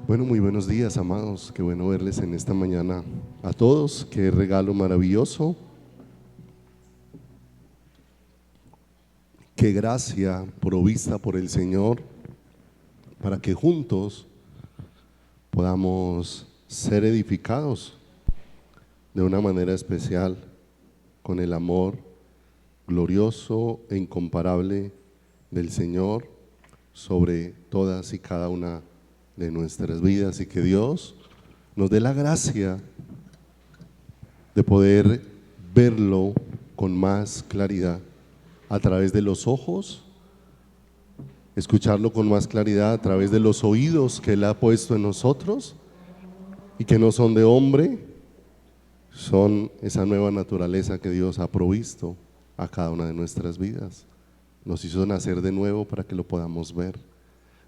Bueno, muy buenos días, amados. Qué bueno verles en esta mañana a todos. Qué regalo maravilloso. Qué gracia provista por el Señor para que juntos podamos ser edificados de una manera especial con el amor glorioso e incomparable del Señor sobre todas y cada una de nuestras vidas, y que Dios nos dé la gracia de poder verlo con más claridad a través de los ojos, escucharlo con más claridad a través de los oídos que Él ha puesto en nosotros y que no son de hombre, son esa nueva naturaleza que Dios ha provisto a cada una de nuestras vidas. Nos hizo nacer de nuevo para que lo podamos ver,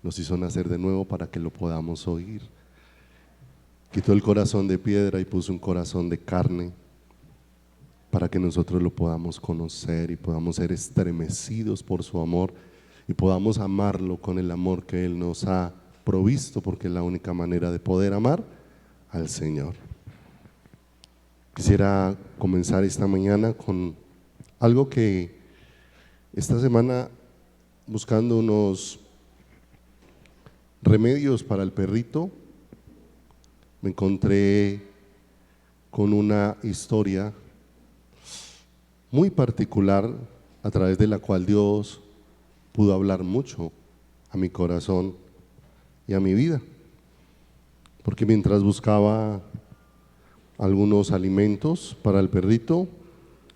nos hizo nacer de nuevo para que lo podamos oír. Quitó el corazón de piedra y puso un corazón de carne para que nosotros lo podamos conocer y podamos ser estremecidos por su amor y podamos amarlo con el amor que Él nos ha provisto, porque es la única manera de poder amar al Señor. Quisiera comenzar esta mañana con algo que esta semana, buscando unos remedios para el perrito, me encontré con una historia muy particular a través de la cual Dios pudo hablar mucho a mi corazón y a mi vida, porque mientras buscaba algunos alimentos para el perrito,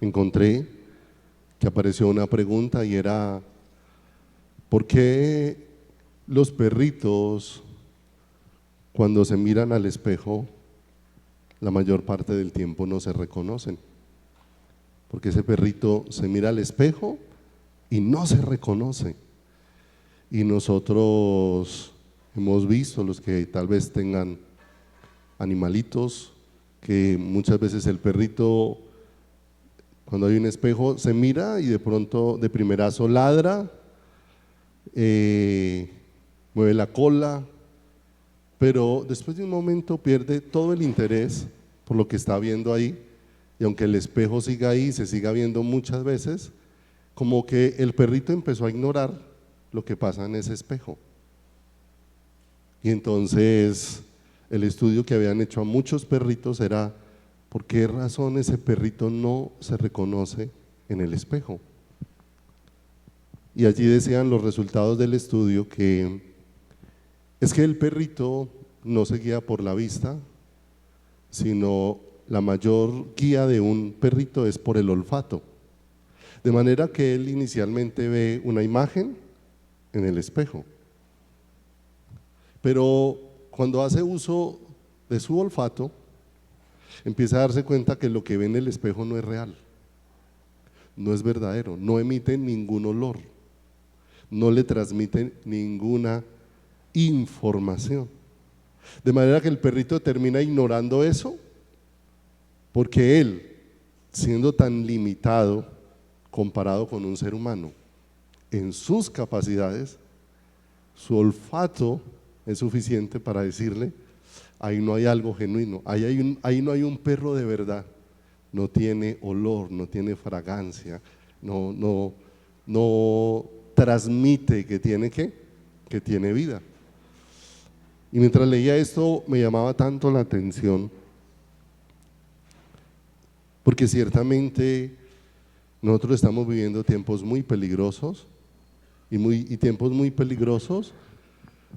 encontré que apareció una pregunta y era: ¿por qué los perritos, cuando se miran al espejo, la mayor parte del tiempo no se reconocen? Porque ese perrito se mira al espejo y no se reconoce. Y nosotros hemos visto, los que tal vez tengan animalitos, que muchas veces el perrito, cuando hay un espejo, se mira y de pronto de primerazo ladra, mueve la cola, pero después de un momento pierde todo el interés por lo que está viendo ahí, y aunque el espejo siga ahí, se siga viendo muchas veces, como que el perrito empezó a ignorar lo que pasa en ese espejo. Y entonces el estudio que habían hecho a muchos perritos era: ¿por qué razón ese perrito no se reconoce en el espejo? Y allí decían los resultados del estudio que es que el perrito no se guía por la vista, sino la mayor guía de un perrito es por el olfato. De manera que él inicialmente ve una imagen en el espejo, pero cuando hace uso de su olfato, empieza a darse cuenta que lo que ve en el espejo no es real, no es verdadero, no emite ningún olor, no le transmite ninguna información. De manera que el perrito termina ignorando eso, porque él, siendo tan limitado comparado con un ser humano en sus capacidades, su olfato es suficiente para decirle: ahí no hay algo genuino, ahí no hay un perro de verdad, no tiene olor, no tiene fragancia, no transmite que tiene que tiene vida. Y mientras leía esto me llamaba tanto la atención, porque ciertamente nosotros estamos viviendo tiempos muy peligrosos y tiempos muy peligrosos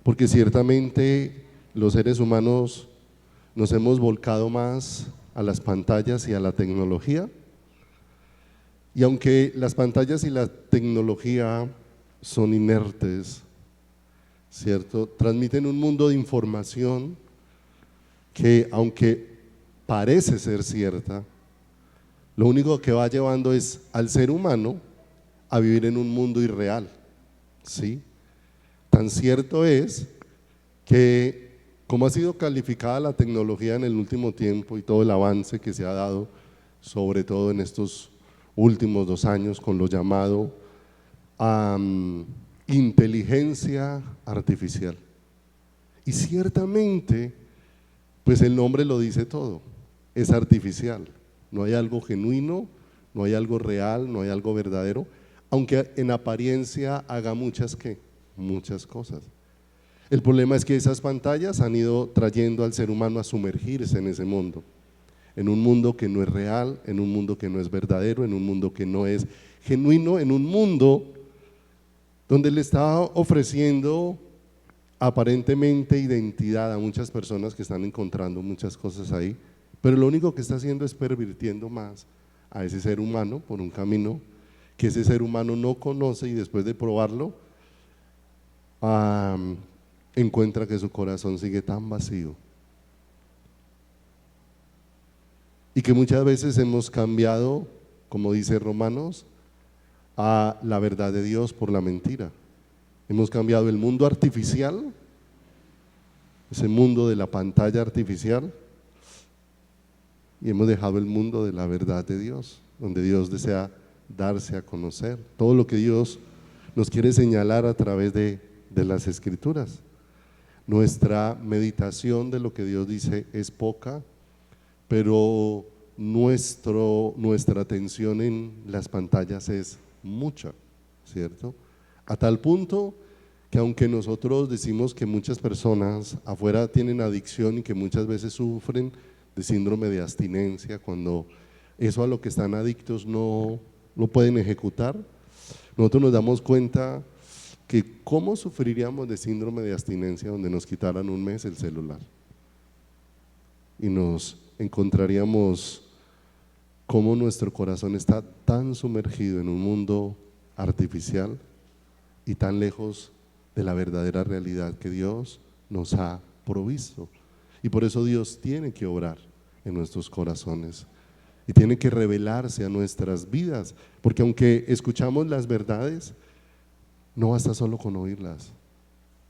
porque ciertamente los seres humanos nos hemos volcado más a las pantallas y a la tecnología, y aunque las pantallas y la tecnología son inertes, ¿cierto?, transmiten un mundo de información que, aunque parece ser cierta, lo único que va llevando es al ser humano a vivir en un mundo irreal, ¿sí? Tan cierto es que, como ha sido calificada la tecnología en el último tiempo y todo el avance que se ha dado, sobre todo en estos últimos 2 años, con lo llamado inteligencia artificial, Y ciertamente, pues el nombre lo dice todo, es artificial, no hay algo genuino, no hay algo real, no hay algo verdadero, aunque en apariencia haga muchas cosas. El problema es que esas pantallas han ido trayendo al ser humano a sumergirse en ese mundo, en un mundo que no es real, en un mundo que no es verdadero, en un mundo que no es genuino, en un mundo donde le está ofreciendo aparentemente identidad a muchas personas que están encontrando muchas cosas ahí, pero lo único que está haciendo es pervirtiendo más a ese ser humano por un camino que ese ser humano no conoce, y después de probarlo encuentra que su corazón sigue tan vacío, y que muchas veces hemos cambiado, como dice Romanos, a la verdad de Dios por la mentira. Hemos cambiado el mundo artificial, ese mundo de la pantalla artificial, y hemos dejado el mundo de la verdad de Dios, donde Dios desea darse a conocer, todo lo que Dios nos quiere señalar a través de las Escrituras. Nuestra meditación de lo que Dios dice es poca, pero nuestra atención en las pantallas es mucha, ¿cierto? A tal punto que aunque nosotros decimos que muchas personas afuera tienen adicción y que muchas veces sufren de síndrome de abstinencia, cuando eso a lo que están adictos no lo pueden ejecutar, nosotros nos damos cuenta que cómo sufriríamos de síndrome de abstinencia donde nos quitaran un mes el celular, y nos encontraríamos cómo nuestro corazón está tan sumergido en un mundo artificial y tan lejos de la verdadera realidad que Dios nos ha provisto. Y por eso Dios tiene que obrar en nuestros corazones y tiene que revelarse a nuestras vidas, porque aunque escuchamos las verdades, no basta solo con oírlas,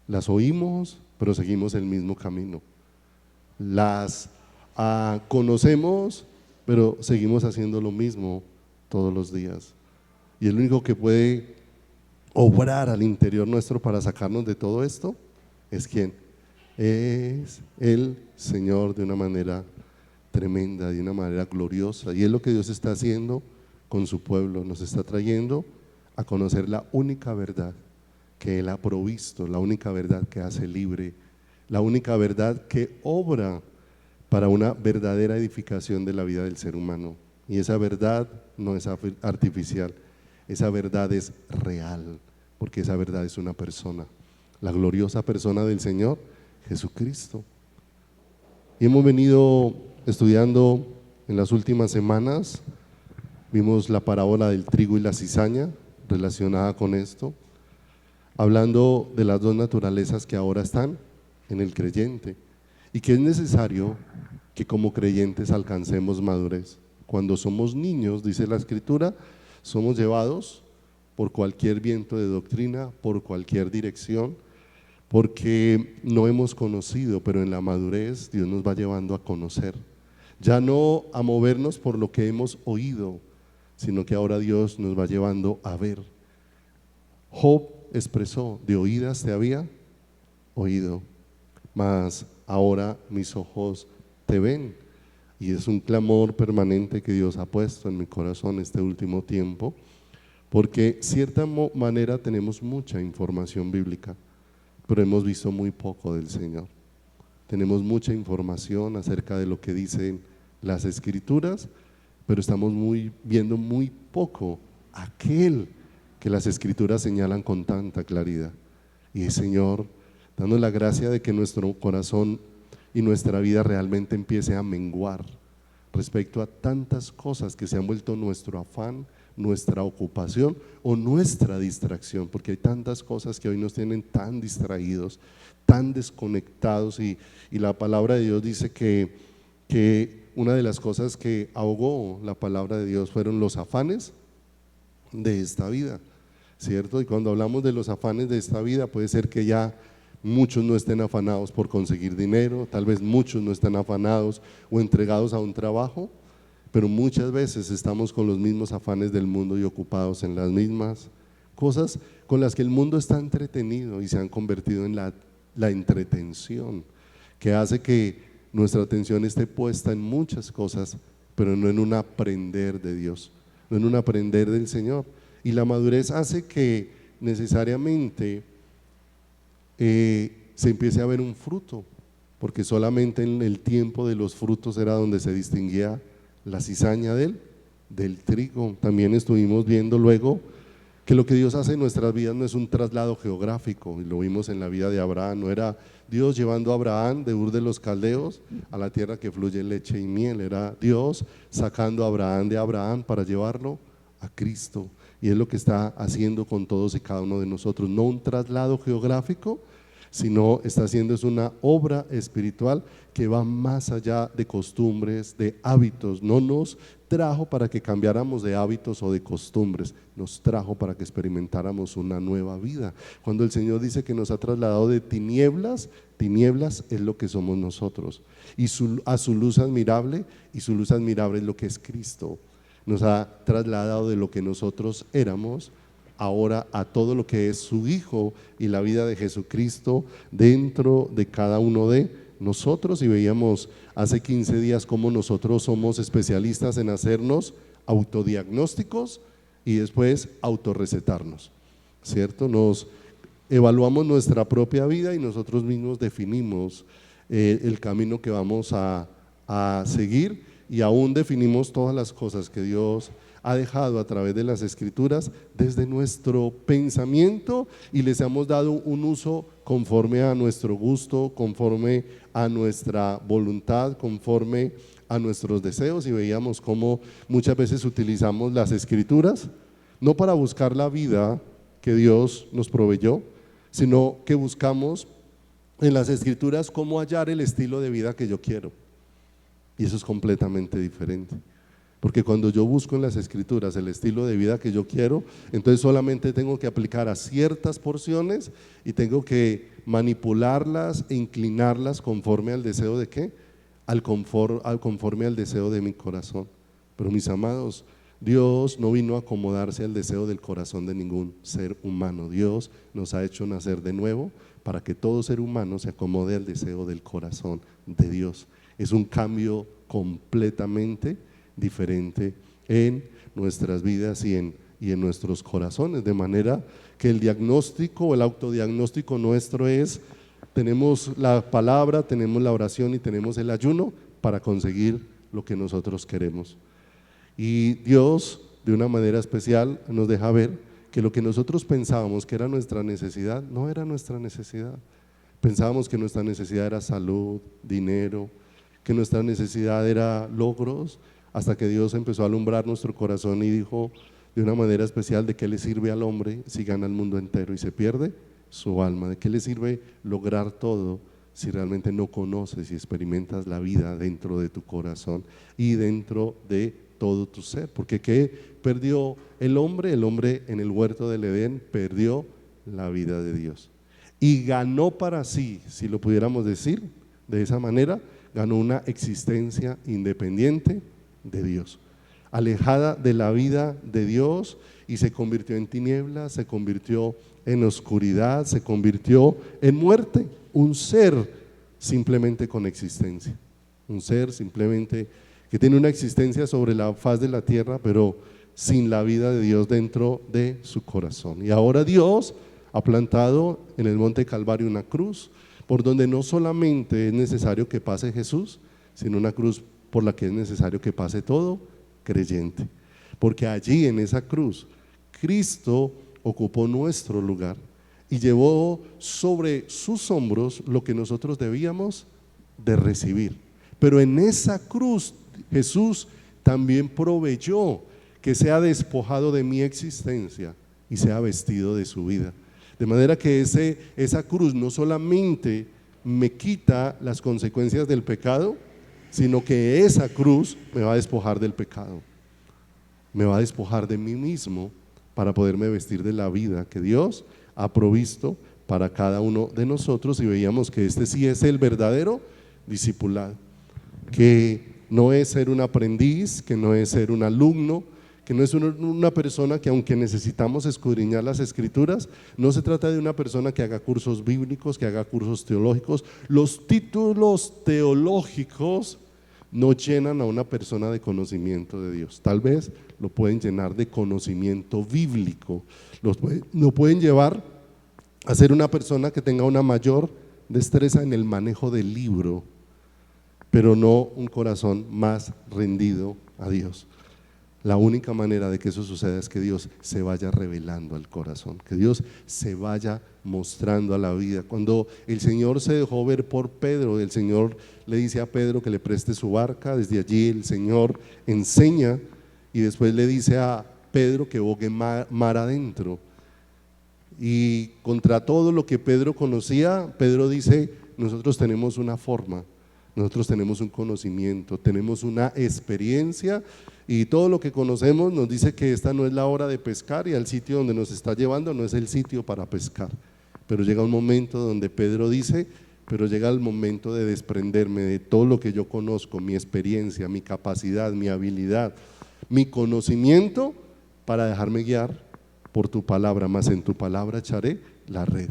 las oímos, pero seguimos el mismo camino. Las conocemos, pero seguimos haciendo lo mismo todos los días. Y el único que puede obrar al interior nuestro para sacarnos de todo esto es ¿quién? Es el Señor, de una manera tremenda, de una manera gloriosa. Y es lo que Dios está haciendo con su pueblo, nos está trayendo a conocer la única verdad que Él ha provisto, la única verdad que hace libre, la única verdad que obra para una verdadera edificación de la vida del ser humano. Y esa verdad no es artificial, esa verdad es real, porque esa verdad es una persona, la gloriosa persona del Señor Jesucristo. Y hemos venido estudiando en las últimas semanas, vimos la parábola del trigo y la cizaña relacionada con esto, hablando de las dos naturalezas que ahora están en el creyente, y que es necesario que como creyentes alcancemos madurez. Cuando somos niños, dice la Escritura, somos llevados por cualquier viento de doctrina, por cualquier dirección, porque no hemos conocido, pero en la madurez Dios nos va llevando a conocer, ya no a movernos por lo que hemos oído, sino que ahora Dios nos va llevando a ver. Job expresó: de oídas te había oído, mas ahora mis ojos te ven. Y es un clamor permanente que Dios ha puesto en mi corazón este último tiempo, porque cierta manera tenemos mucha información bíblica, pero hemos visto muy poco del Señor. Tenemos mucha información acerca de lo que dicen las Escrituras, pero estamos viendo muy poco aquel que las Escrituras señalan con tanta claridad. Y el Señor, dando la gracia de que nuestro corazón y nuestra vida realmente empiece a menguar respecto a tantas cosas que se han vuelto nuestro afán, nuestra ocupación o nuestra distracción, porque hay tantas cosas que hoy nos tienen tan distraídos, tan desconectados, y la palabra de Dios dice que una de las cosas que ahogó la palabra de Dios fueron los afanes de esta vida, ¿cierto? Y cuando hablamos de los afanes de esta vida, puede ser que ya muchos no estén afanados por conseguir dinero, tal vez muchos no estén afanados o entregados a un trabajo, pero muchas veces estamos con los mismos afanes del mundo y ocupados en las mismas cosas con las que el mundo está entretenido, y se han convertido en la la entretención, que hace que nuestra atención esté puesta en muchas cosas, pero no en un aprender de Dios, no en un aprender del Señor. Y la madurez hace que necesariamente se empiece a ver un fruto, porque solamente en el tiempo de los frutos era donde se distinguía la cizaña del trigo. También estuvimos viendo luego que lo que Dios hace en nuestras vidas no es un traslado geográfico, y lo vimos en la vida de Abraham. No era Dios llevando a Abraham de Ur de los Caldeos a la tierra que fluye leche y miel, era Dios sacando a Abraham de Abraham para llevarlo a Cristo. Y es lo que está haciendo con todos y cada uno de nosotros, no un traslado geográfico, sino está haciendo es una obra espiritual que va más allá de costumbres, de hábitos. No nos trajo para que cambiáramos de hábitos o de costumbres, nos trajo para que experimentáramos una nueva vida. Cuando el Señor dice que nos ha trasladado de tinieblas, tinieblas es lo que somos nosotros, y a su luz admirable, y su luz admirable es lo que es Cristo. Nos ha trasladado de lo que nosotros éramos ahora a todo lo que es su Hijo y la vida de Jesucristo dentro de cada uno de nosotros. Y veíamos hace 15 días cómo nosotros somos especialistas en hacernos autodiagnósticos y después autorrecetarnos, ¿cierto? Nos evaluamos nuestra propia vida y nosotros mismos definimos el camino que vamos a seguir, y aún definimos todas las cosas que Dios ha dejado a través de las Escrituras desde nuestro pensamiento, y les hemos dado un uso conforme a nuestro gusto, conforme a nuestra voluntad, conforme a nuestros deseos. Y veíamos cómo muchas veces utilizamos las Escrituras no para buscar la vida que Dios nos proveyó, sino que buscamos en las Escrituras cómo hallar el estilo de vida que yo quiero. Y eso es completamente diferente, porque cuando yo busco en las Escrituras el estilo de vida que yo quiero, entonces solamente tengo que aplicar a ciertas porciones y tengo que manipularlas e inclinarlas conforme al deseo de ¿qué? Conforme al deseo de mi corazón. Pero mis amados, Dios no vino a acomodarse al deseo del corazón de ningún ser humano. Dios nos ha hecho nacer de nuevo para que todo ser humano se acomode al deseo del corazón de Dios. Es un cambio completamente diferente en nuestras vidas y en nuestros corazones, de manera que el diagnóstico o el autodiagnóstico nuestro es: tenemos la palabra, tenemos la oración y tenemos el ayuno para conseguir lo que nosotros queremos. Y Dios, de una manera especial, nos deja ver que lo que nosotros pensábamos que era nuestra necesidad, no era nuestra necesidad. Pensábamos que nuestra necesidad era salud, dinero, que nuestra necesidad era logros, hasta que Dios empezó a alumbrar nuestro corazón y dijo de una manera especial: ¿de qué le sirve al hombre si gana el mundo entero y se pierde su alma? ¿De qué le sirve lograr todo si realmente no conoces y experimentas la vida dentro de tu corazón y dentro de todo tu ser? Porque ¿qué perdió el hombre? El hombre en el huerto del Edén perdió la vida de Dios y ganó para sí, si lo pudiéramos decir de esa manera, ganó una existencia independiente de Dios, alejada de la vida de Dios, y se convirtió en tinieblas, se convirtió en oscuridad, se convirtió en muerte. Un ser simplemente con existencia, un ser simplemente que tiene una existencia sobre la faz de la tierra, pero sin la vida de Dios dentro de su corazón. Y ahora Dios ha plantado en el monte Calvario una cruz, por donde no solamente es necesario que pase Jesús, sino una cruz por la que es necesario que pase todo creyente, porque allí en esa cruz Cristo ocupó nuestro lugar y llevó sobre sus hombros lo que nosotros debíamos de recibir. Pero en esa cruz Jesús también proveyó que sea despojado de mi existencia y sea vestido de su vida. De manera que esa cruz no solamente me quita las consecuencias del pecado, sino que esa cruz me va a despojar del pecado, me va a despojar de mí mismo para poderme vestir de la vida que Dios ha provisto para cada uno de nosotros. Y veíamos que este sí es el verdadero discipulado, que no es ser un aprendiz, que no es ser un alumno, que no es una persona que, aunque necesitamos escudriñar las escrituras, no se trata de una persona que haga cursos bíblicos, que haga cursos teológicos. Los títulos teológicos no llenan a una persona de conocimiento de Dios. Tal vez lo pueden llenar de conocimiento bíblico, lo pueden llevar a ser una persona que tenga una mayor destreza en el manejo del libro, pero no un corazón más rendido a Dios. La única manera de que eso suceda es que Dios se vaya revelando al corazón, que Dios se vaya mostrando a la vida. Cuando el Señor se dejó ver por Pedro, el Señor le dice a Pedro que le preste su barca. Desde allí el Señor enseña y después le dice a Pedro que bogue mar adentro. Y contra todo lo que Pedro conocía, Pedro dice: nosotros tenemos una forma, nosotros tenemos un conocimiento, tenemos una experiencia, y todo lo que conocemos nos dice que esta no es la hora de pescar, y al sitio donde nos está llevando no es el sitio para pescar. Pero llega un momento donde Pedro dice: pero llega el momento de desprenderme de todo lo que yo conozco, mi experiencia, mi capacidad, mi habilidad, mi conocimiento, para dejarme guiar por tu palabra, más en tu palabra echaré la red.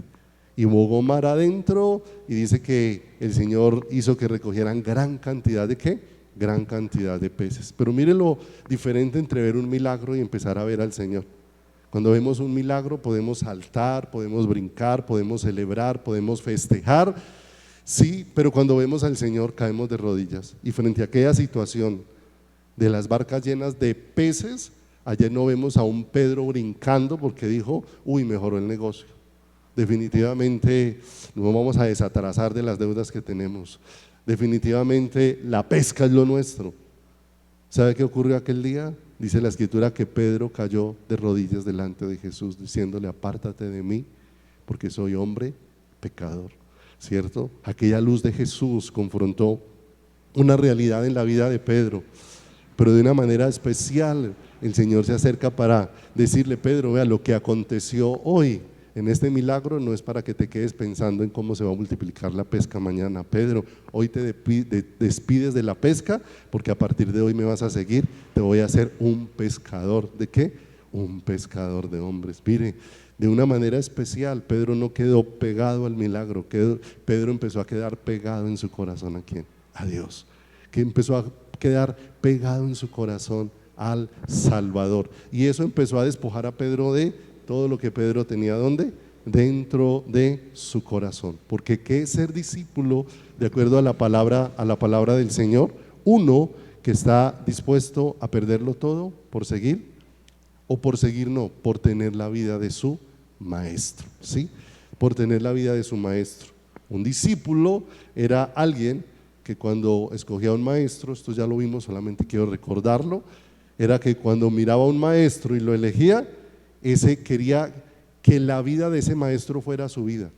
Y bogó mar adentro, y dice que el Señor hizo que recogieran gran cantidad de ¿qué? Gran cantidad de peces. Pero mire lo diferente entre ver un milagro y empezar a ver al Señor. Cuando vemos un milagro podemos saltar, podemos brincar, podemos celebrar, podemos festejar, sí, pero cuando vemos al Señor caemos de rodillas. Y frente a aquella situación de las barcas llenas de peces, ayer no vemos a un Pedro brincando porque dijo: uy, mejoró el negocio. Definitivamente nos vamos a desatrasar de las deudas que tenemos. Definitivamente la pesca es lo nuestro. ¿Sabe qué ocurrió aquel día? Dice la escritura que Pedro cayó de rodillas delante de Jesús, diciéndole: apártate de mí, porque soy hombre pecador. ¿Cierto? Aquella luz de Jesús confrontó una realidad en la vida de Pedro, pero de una manera especial el Señor se acerca para decirle: Pedro, vea, lo que aconteció hoy en este milagro no es para que te quedes pensando en cómo se va a multiplicar la pesca mañana. Pedro, hoy te despides de la pesca, porque a partir de hoy me vas a seguir, te voy a hacer un pescador. ¿De qué? Un pescador de hombres. Mire, de una manera especial, Pedro no quedó pegado al milagro, Pedro empezó a quedar pegado en su corazón. ¿A quién? A Dios. Que empezó a quedar pegado en su corazón al Salvador, y eso empezó a despojar a Pedro de todo lo que Pedro tenía. ¿Dónde? Dentro de su corazón. Porque ¿qué es ser discípulo de acuerdo a la palabra del Señor? Uno que está dispuesto a perderlo todo por seguir, o por seguir no, por tener la vida de su maestro, ¿sí? Por tener la vida de su maestro. Un discípulo era alguien que cuando escogía a un maestro, esto ya lo vimos, solamente quiero recordarlo, era que cuando miraba a un maestro y lo elegía, ese quería que la vida de ese maestro fuera su vida,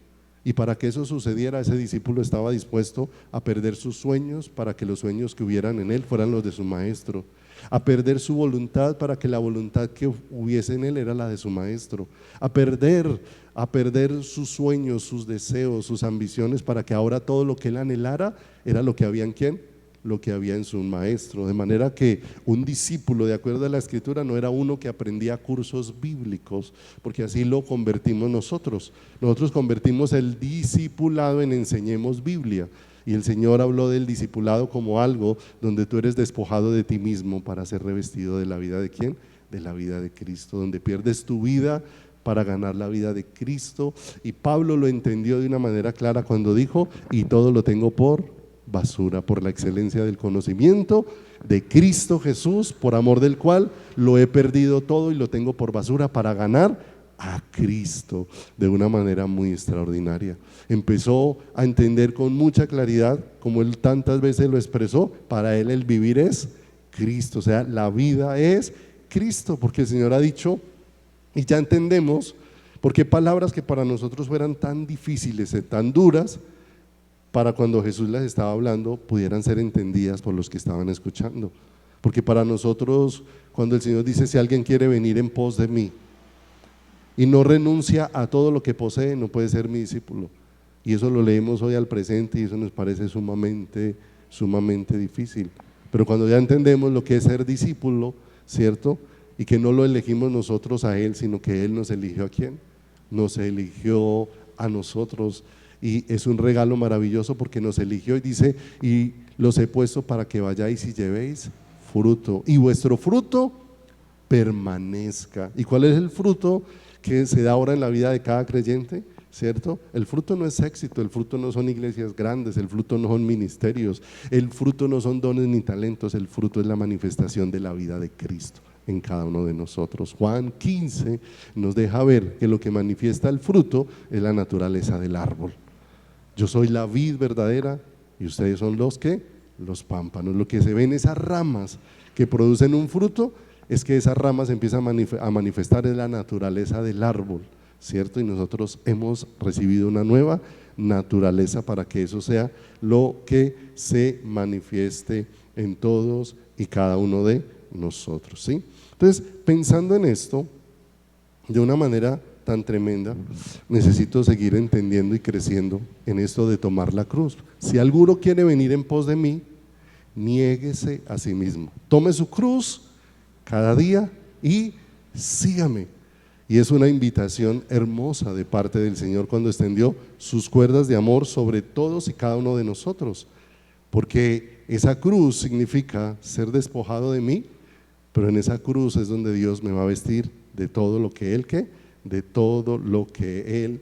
y para que eso sucediera, ese discípulo estaba dispuesto a perder sus sueños para que los sueños que hubieran en él fueran los de su maestro, a perder su voluntad para que la voluntad que hubiese en él era la de su maestro, a perder sus sueños, sus deseos, sus ambiciones, para que ahora todo lo que él anhelara era lo que había en ¿quién? Lo que había en su maestro. De manera que un discípulo, de acuerdo a la escritura, no era uno que aprendía cursos bíblicos, porque así lo convertimos nosotros. Nosotros convertimos el discipulado en enseñemos Biblia, y el Señor habló del discipulado como algo donde tú eres despojado de ti mismo para ser revestido de la vida de ¿quién? De la vida de Cristo, donde pierdes tu vida para ganar la vida de Cristo. Y Pablo lo entendió de una manera clara cuando dijo: y todo lo tengo por basura, por la excelencia del conocimiento de Cristo Jesús, por amor del cual lo he perdido todo y lo tengo por basura para ganar a Cristo. De una manera muy extraordinaria empezó a entender con mucha claridad, como él tantas veces lo expresó, para él el vivir es Cristo, o sea, la vida es Cristo, porque el Señor ha dicho, y ya entendemos por qué palabras que para nosotros fueran tan difíciles, tan duras, para cuando Jesús las estaba hablando pudieran ser entendidas por los que estaban escuchando. Porque para nosotros, cuando el Señor dice: si alguien quiere venir en pos de mí y no renuncia a todo lo que posee, no puede ser mi discípulo. Y eso lo leemos hoy al presente, y eso nos parece sumamente difícil. Pero cuando ya entendemos lo que es ser discípulo, ¿cierto? y que no lo elegimos nosotros a Él, sino que Él nos eligió. ¿A quién? Nos eligió a nosotros, y es un regalo maravilloso porque nos eligió y dice: y los he puesto para que vayáis y llevéis fruto, y vuestro fruto permanezca. ¿Y cuál es el fruto que se da ahora en la vida de cada creyente? ¿Cierto? El fruto no es éxito, el fruto no son iglesias grandes, el fruto no son ministerios, el fruto no son dones ni talentos, el fruto es la manifestación de la vida de Cristo en cada uno de nosotros. Juan 15 nos deja ver que lo que manifiesta el fruto es la naturaleza del árbol. Yo soy la vid verdadera y ustedes son los que, los pámpanos. Lo que se ven esas ramas que producen un fruto es que esas ramas empiezan a manifestar en la naturaleza del árbol, ¿cierto? Y nosotros hemos recibido una nueva naturaleza para que eso sea lo que se manifieste en todos y cada uno de nosotros, ¿sí? Entonces, pensando en esto de una manera tan tremenda, necesito seguir entendiendo y creciendo en esto de tomar la cruz. Si alguno quiere venir en pos de mí, niéguese a sí mismo, tome su cruz cada día y sígame. Y es una invitación hermosa de parte del Señor cuando extendió sus cuerdas de amor sobre todos y cada uno de nosotros, porque esa cruz significa ser despojado de mí, pero en esa cruz es donde Dios me va a vestir de todo lo que Él de todo lo que Él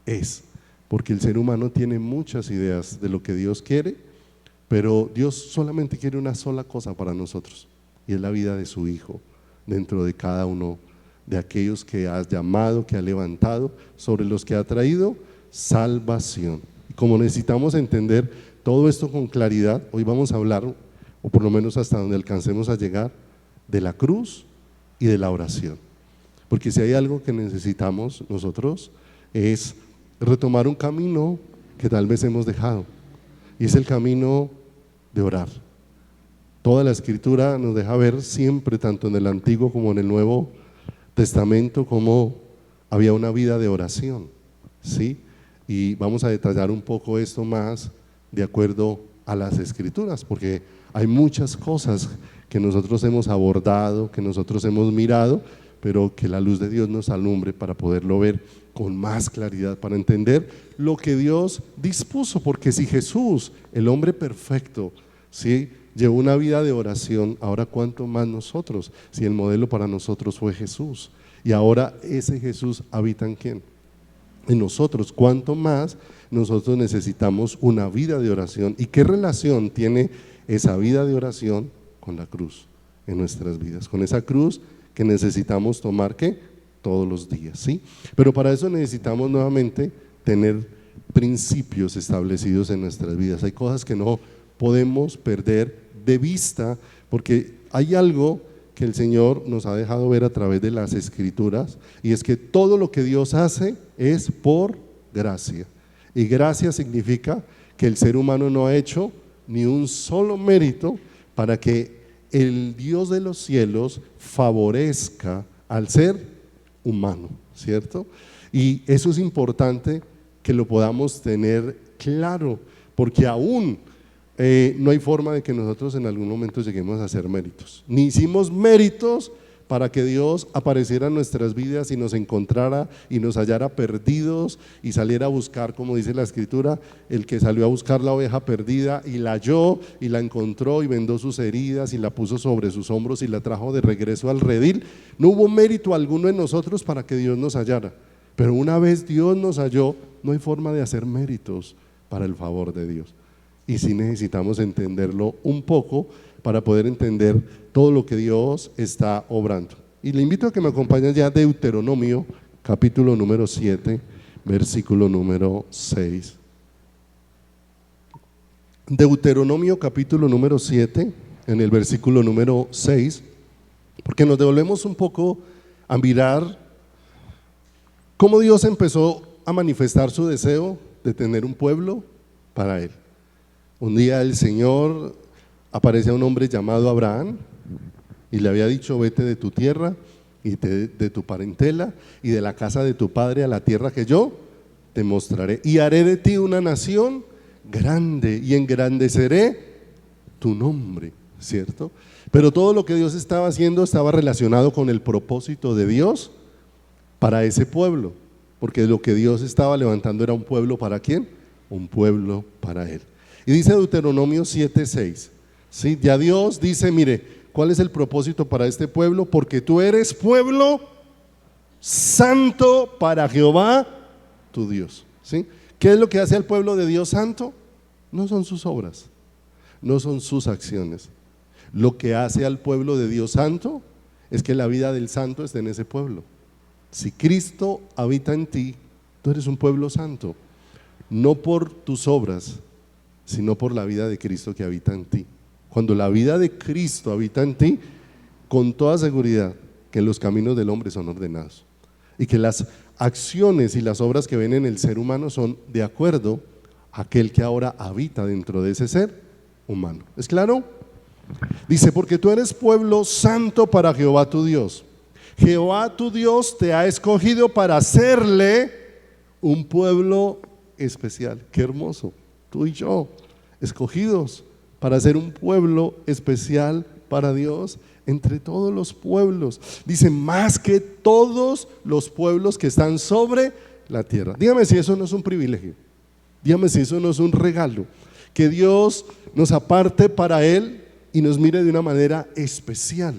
es, porque el ser humano tiene muchas ideas de lo que Dios quiere, pero Dios solamente quiere una sola cosa para nosotros, y es la vida de su Hijo dentro de cada uno de aquellos que has llamado, que ha levantado, sobre los que ha traído salvación. Y como necesitamos entender todo esto con claridad, hoy vamos a hablar, o por lo menos hasta donde alcancemos a llegar, de la cruz y de la oración. Porque si hay algo que necesitamos nosotros es retomar un camino que tal vez hemos dejado, y es el camino de orar. Toda la Escritura nos deja ver siempre, tanto en el Antiguo como en el Nuevo Testamento, cómo había una vida de oración, ¿sí? Y vamos a detallar un poco esto más de acuerdo a las Escrituras, porque hay muchas cosas que nosotros hemos abordado, que nosotros hemos mirado, pero que la luz de Dios nos alumbre para poderlo ver con más claridad, para entender lo que Dios dispuso. Porque si Jesús, el hombre perfecto, ¿sí?, llevó una vida de oración, ahora cuánto más nosotros, si el modelo para nosotros fue Jesús, y ahora ese Jesús habita en ¿quién? En nosotros. Cuánto más nosotros necesitamos una vida de oración. ¿Y qué relación tiene esa vida de oración con la cruz en nuestras vidas? Con esa cruz que necesitamos tomar ¿qué? Todos los días, ¿sí? Pero para eso necesitamos nuevamente tener principios establecidos en nuestras vidas. Hay cosas que no podemos perder de vista, porque hay algo que el Señor nos ha dejado ver a través de las Escrituras, y es que todo lo que Dios hace es por gracia. Y gracia significa que el ser humano no ha hecho ni un solo mérito para que el Dios de los cielos favorezca al ser humano, ¿cierto? Y eso es importante que lo podamos tener claro, porque aún no hay forma de que nosotros en algún momento lleguemos a hacer méritos, ni hicimos méritos para que Dios apareciera en nuestras vidas y nos encontrara y nos hallara perdidos y saliera a buscar, como dice la Escritura, el que salió a buscar la oveja perdida y la halló y la encontró y vendó sus heridas y la puso sobre sus hombros y la trajo de regreso al redil. No hubo mérito alguno en nosotros para que Dios nos hallara, pero una vez Dios nos halló, no hay forma de hacer méritos para el favor de Dios. Y sí necesitamos entenderlo un poco para poder entender todo lo que Dios está obrando. Y le invito a que me acompañe ya a Deuteronomio, capítulo número 7, versículo número 6. Deuteronomio, capítulo número 7, en el versículo número 6, porque nos devolvemos un poco a mirar cómo Dios empezó a manifestar su deseo de tener un pueblo para Él. Un día el Señor aparece a un hombre llamado Abraham y le había dicho: vete de tu tierra y de tu parentela y de la casa de tu padre a la tierra que yo te mostraré, y haré de ti una nación grande y engrandeceré tu nombre. ¿cierto? Pero todo lo que Dios estaba haciendo estaba relacionado con el propósito de Dios para ese pueblo, porque lo que Dios estaba levantando era un pueblo ¿para quién? Un pueblo para Él. Y dice Deuteronomio 7:6, ¿sí? Ya Dios dice, mire, ¿cuál es el propósito para este pueblo? Porque tú eres pueblo santo para Jehová tu Dios, ¿sí? ¿Qué es lo que hace al pueblo de Dios santo? No son sus obras, no son sus acciones. Lo que hace al pueblo de Dios santo es que la vida del santo esté en ese pueblo. Si Cristo habita en ti, tú eres un pueblo santo, no por tus obras, sino por la vida de Cristo que habita en ti. Cuando la vida de Cristo habita en ti, con toda seguridad que los caminos del hombre son ordenados y que las acciones y las obras que ven en el ser humano son de acuerdo a aquel que ahora habita dentro de ese ser humano. ¿Es claro? Dice, porque tú eres pueblo santo para Jehová tu Dios. Jehová tu Dios te ha escogido para hacerle un pueblo especial. Qué hermoso, tú y yo, escogidos para ser un pueblo especial para Dios entre todos los pueblos. Dice, más que todos los pueblos que están sobre la tierra. Dígame si eso no es un privilegio, dígame si eso no es un regalo, que Dios nos aparte para Él y nos mire de una manera especial.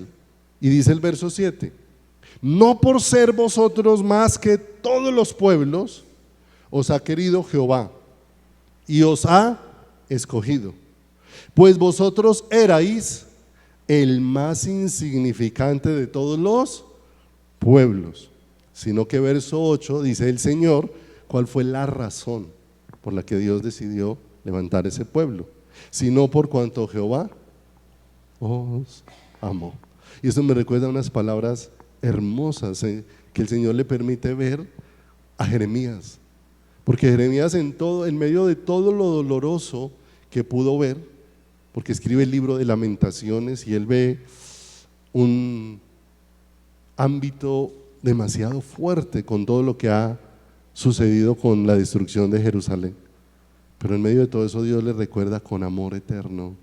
Y dice el verso 7, no por ser vosotros más que todos los pueblos, os ha querido Jehová y os ha escogido, pues vosotros erais el más insignificante de todos los pueblos. Sino que verso 8 dice el Señor, ¿cuál fue la razón por la que Dios decidió levantar ese pueblo? Sino por cuanto Jehová os amó. Y eso me recuerda unas palabras hermosas que el Señor le permite ver a Jeremías, porque Jeremías en medio de todo lo doloroso que pudo ver, porque escribe el libro de Lamentaciones y él ve un ámbito demasiado fuerte con todo lo que ha sucedido con la destrucción de Jerusalén, pero en medio de todo eso Dios le recuerda, con amor eterno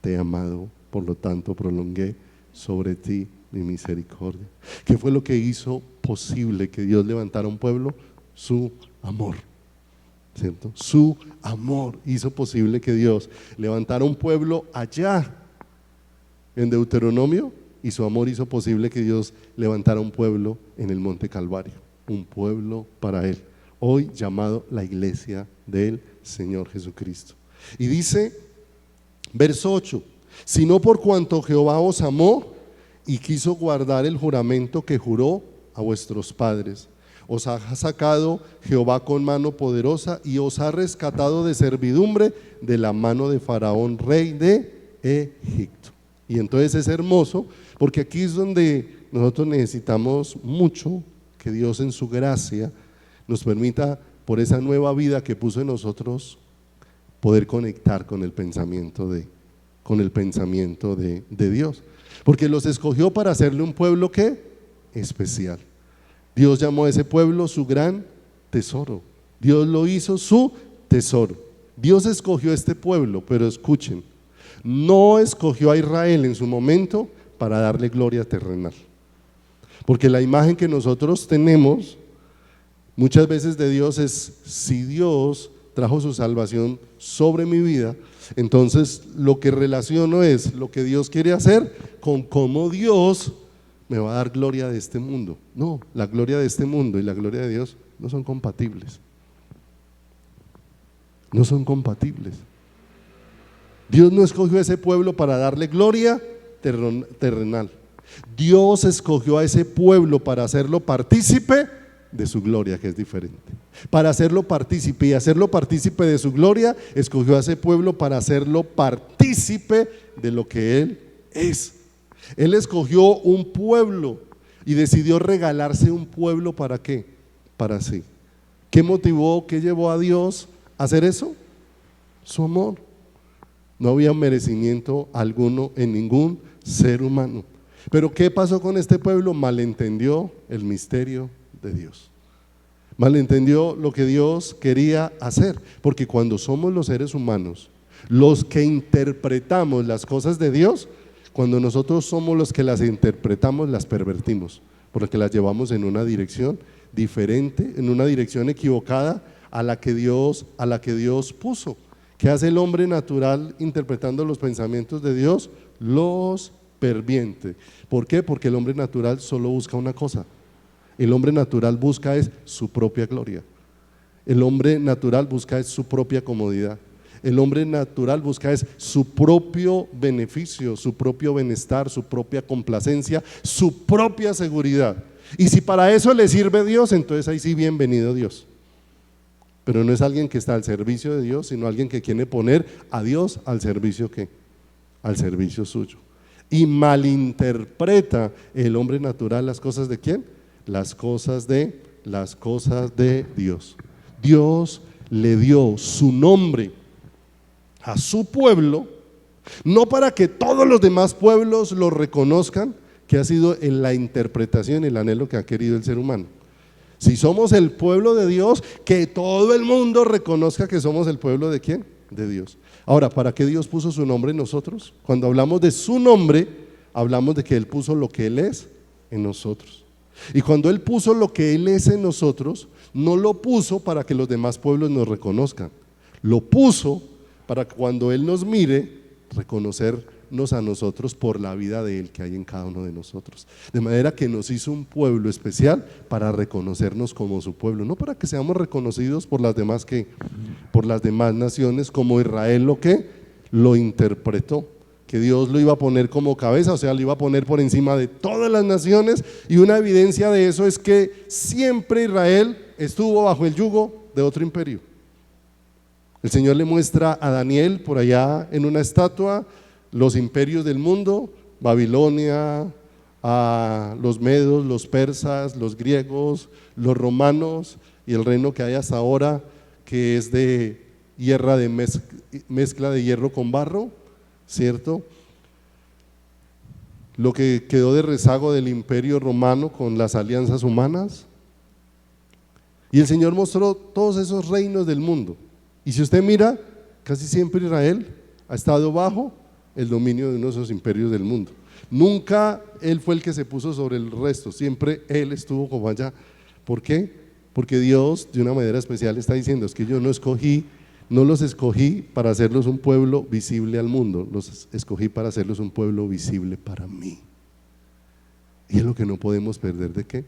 te he amado, por lo tanto prolongué sobre ti mi misericordia. ¿Qué fue lo que hizo posible que Dios levantara un pueblo? Su amor, ¿cierto? Su amor hizo posible que Dios levantara un pueblo allá en Deuteronomio, y su amor hizo posible que Dios levantara un pueblo en el Monte Calvario, un pueblo para Él, hoy llamado la iglesia del Señor Jesucristo. Y dice, verso 8, sino por cuanto Jehová os amó y quiso guardar el juramento que juró a vuestros padres, os ha sacado Jehová con mano poderosa y os ha rescatado de servidumbre de la mano de Faraón, rey de Egipto. Y entonces es hermoso, porque aquí es donde nosotros necesitamos mucho que Dios en su gracia nos permita, por esa nueva vida que puso en nosotros, poder conectar con el pensamiento de Dios, porque los escogió para hacerle un pueblo ¿qué? Especial. Dios llamó a ese pueblo su gran tesoro, Dios lo hizo su tesoro. Dios escogió a este pueblo, pero escuchen, no escogió a Israel en su momento para darle gloria terrenal, porque la imagen que nosotros tenemos muchas veces de Dios es, si Dios trajo su salvación sobre mi vida, entonces lo que relaciono es lo que Dios quiere hacer con cómo Dios me va a dar gloria de este mundo. No, la gloria de este mundo y la gloria de Dios no son compatibles. No son compatibles. Dios no escogió a ese pueblo para darle gloria terrenal. Dios escogió a ese pueblo para hacerlo partícipe de su gloria, que es diferente. Para hacerlo partícipe y hacerlo partícipe de su gloria, escogió a ese pueblo para hacerlo partícipe de lo que Él es. Él escogió un pueblo y decidió regalarse un pueblo. ¿Para qué? Para sí. ¿Qué motivó, qué llevó a Dios a hacer eso? Su amor. No había merecimiento alguno en ningún ser humano. Pero ¿qué pasó con este pueblo? Malentendió el misterio de Dios. Malentendió lo que Dios quería hacer, porque cuando somos los seres humanos Los que interpretamos las cosas de Dios, cuando nosotros somos los que las interpretamos, las pervertimos, porque las llevamos en una dirección diferente, en una dirección equivocada a la que Dios puso. ¿Qué hace el hombre natural interpretando los pensamientos de Dios? Los pervierte. ¿Por qué? Porque el hombre natural solo busca una cosa. El hombre natural busca es su propia gloria. El hombre natural busca es su propia comodidad. El hombre natural busca es su propio beneficio, su propio bienestar, su propia complacencia, su propia seguridad. Y si para eso le sirve Dios, entonces ahí sí, bienvenido Dios. Pero no es alguien que está al servicio de Dios, sino alguien que quiere poner a Dios al servicio ¿qué? Al servicio suyo. Y malinterpreta el hombre natural las cosas de ¿quién? Las cosas de Dios. Dios le dio su nombre a su pueblo, no para que todos los demás pueblos lo reconozcan, que ha sido en la interpretación, el anhelo que ha querido el ser humano. Si somos el pueblo de Dios, que todo el mundo reconozca que somos el pueblo de ¿quién? De Dios. Ahora, ¿para qué Dios puso su nombre en nosotros? Cuando hablamos de su nombre, hablamos de que Él puso lo que Él es en nosotros. Y cuando Él puso lo que Él es en nosotros, no lo puso para que los demás pueblos nos reconozcan. Lo puso para que cuando Él nos mire, reconocernos a nosotros por la vida de Él que hay en cada uno de nosotros. De manera que nos hizo un pueblo especial para reconocernos como su pueblo, no para que seamos reconocidos por las demás naciones, como Israel lo interpretó, que Dios lo iba a poner como cabeza, o sea, lo iba a poner por encima de todas las naciones. Y una evidencia de eso es que siempre Israel estuvo bajo el yugo de otro imperio. El Señor le muestra a Daniel por allá en una estatua los imperios del mundo: Babilonia, a los medos, los persas, los griegos, los romanos, y el reino que hay hasta ahora, que es de mezcla de hierro con barro, ¿cierto? Lo que quedó de rezago del imperio romano con las alianzas humanas. Y el Señor mostró todos esos reinos del mundo. Y si usted mira, casi siempre Israel ha estado bajo el dominio de uno de esos imperios del mundo. Nunca Él fue el que se puso sobre el resto, siempre Él estuvo como allá. ¿Por qué? Porque Dios de una manera especial está diciendo: es que yo no los escogí para hacerlos un pueblo visible al mundo, los escogí para hacerlos un pueblo visible para mí. Y es lo que no podemos perder ¿de qué?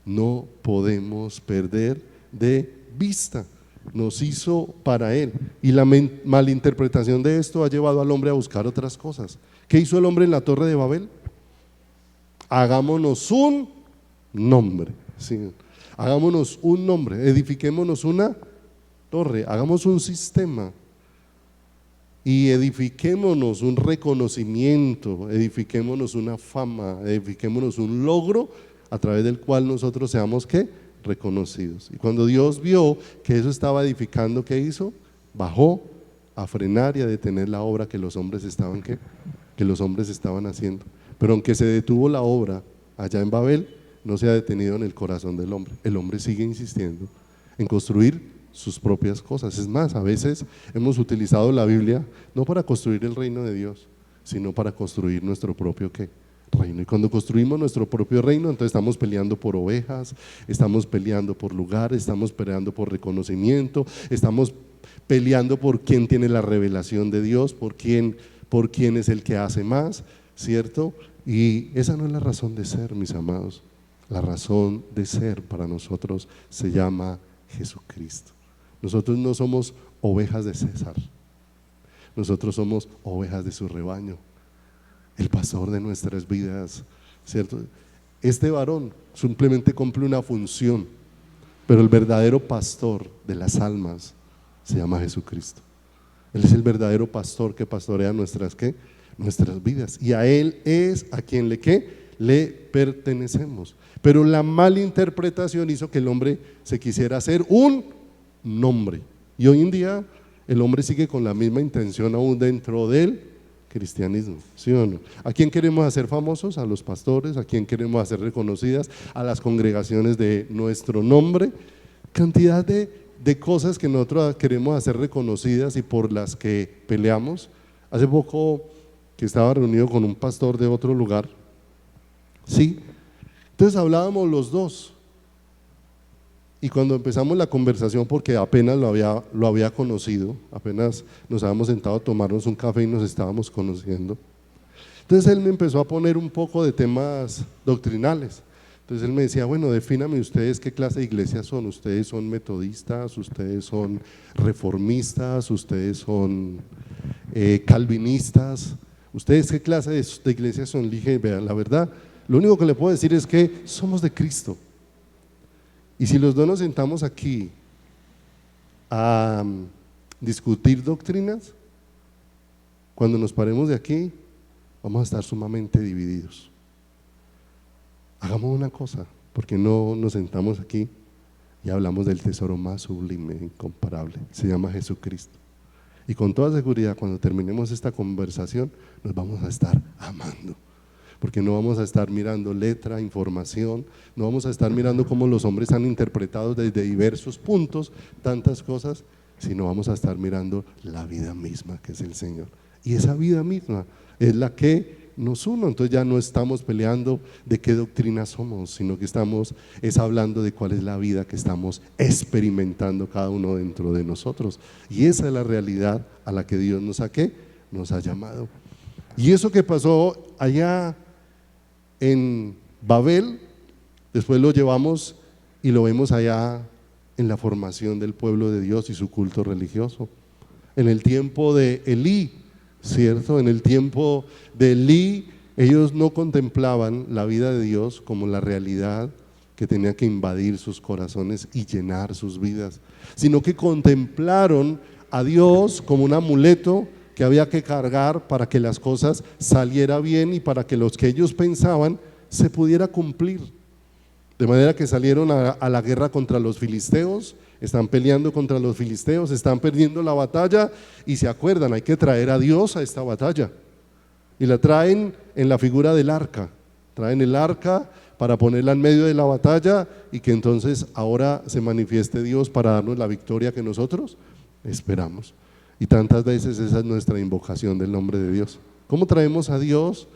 No podemos perder de vista. Nos hizo para Él, y la malinterpretación de esto ha llevado al hombre a buscar otras cosas. ¿Qué hizo el hombre en la Torre de Babel? Hagámonos un nombre, ¿sí? Hagámonos un nombre, edifiquémonos una torre, hagamos un sistema y edifiquémonos un reconocimiento, edifiquémonos una fama, edifiquémonos un logro a través del cual nosotros seamos ¿qué? Reconocidos. Y cuando Dios vio que eso estaba edificando, ¿qué hizo? Bajó a frenar y a detener la obra que los hombres estaban haciendo. Pero aunque se detuvo la obra allá en Babel, no se ha detenido en el corazón del hombre. El hombre sigue insistiendo en construir sus propias cosas. Es más, a veces hemos utilizado la Biblia no para construir el reino de Dios, sino para construir nuestro propio ¿qué? Reino. Y cuando construimos nuestro propio reino, entonces estamos peleando por ovejas, estamos peleando por lugares, estamos peleando por reconocimiento, estamos peleando por quién tiene la revelación de Dios, por quién es el que hace más, ¿cierto? Y esa no es la razón de ser, mis amados. La razón de ser para nosotros se llama Jesucristo. Nosotros no somos ovejas de César, nosotros somos ovejas de su rebaño. El pastor de nuestras vidas, ¿cierto? Este varón simplemente cumple una función, pero el verdadero pastor de las almas se llama Jesucristo. Él es el verdadero pastor que pastorea nuestras vidas, y a Él es a quien le pertenecemos. Pero la malinterpretación hizo que el hombre se quisiera hacer un nombre, y hoy en día el hombre sigue con la misma intención aún dentro del cristianismo, ¿sí o no? ¿A quién queremos hacer famosos? A los pastores. ¿A quién queremos hacer reconocidas? A las congregaciones de nuestro nombre. Cantidad de de cosas que nosotros queremos hacer reconocidas y por las que peleamos. Hace poco que estaba reunido con un pastor de otro lugar, ¿sí? Entonces hablábamos los dos y cuando empezamos la conversación, porque apenas lo había conocido, apenas nos habíamos sentado a tomarnos un café y nos estábamos conociendo, entonces él me empezó a poner un poco de temas doctrinales. Entonces él me decía, bueno, defíname ustedes qué clase de iglesia son. Ustedes son metodistas, ustedes son reformistas, ustedes son calvinistas, ustedes qué clase de iglesia son. Le dije, vean, la verdad, lo único que le puedo decir es que somos de Cristo. Y si los dos nos sentamos aquí a discutir doctrinas, cuando nos paremos de aquí, vamos a estar sumamente divididos. Hagamos una cosa, porque no nos sentamos aquí y hablamos del tesoro más sublime, incomparable, se llama Jesucristo. Y con toda seguridad, cuando terminemos esta conversación, nos vamos a estar amando, porque no vamos a estar mirando letra, información, no vamos a estar mirando cómo los hombres han interpretado desde diversos puntos tantas cosas, sino vamos a estar mirando la vida misma que es el Señor. Y esa vida misma es la que nos une. Entonces ya no estamos peleando de qué doctrina somos, sino que estamos hablando de cuál es la vida que estamos experimentando cada uno dentro de nosotros. Y esa es la realidad a la que Dios nos ha llamado. Y eso que pasó allá en Babel, después lo llevamos y lo vemos allá en la formación del pueblo de Dios y su culto religioso. En el tiempo de Elí, ¿cierto? En el tiempo de Elí, ellos no contemplaban la vida de Dios como la realidad que tenía que invadir sus corazones y llenar sus vidas, sino que contemplaron a Dios como un amuleto que había que cargar para que las cosas salieran bien y para que los que ellos pensaban se pudiera cumplir. De manera que salieron a la guerra contra los filisteos, están peleando contra los filisteos, están perdiendo la batalla y se acuerdan, hay que traer a Dios a esta batalla. Y la traen en la figura del arca, traen el arca para ponerla en medio de la batalla y que entonces ahora se manifieste Dios para darnos la victoria que nosotros esperamos. Y tantas veces esa es nuestra invocación del nombre de Dios. ¿Cómo traemos a Dios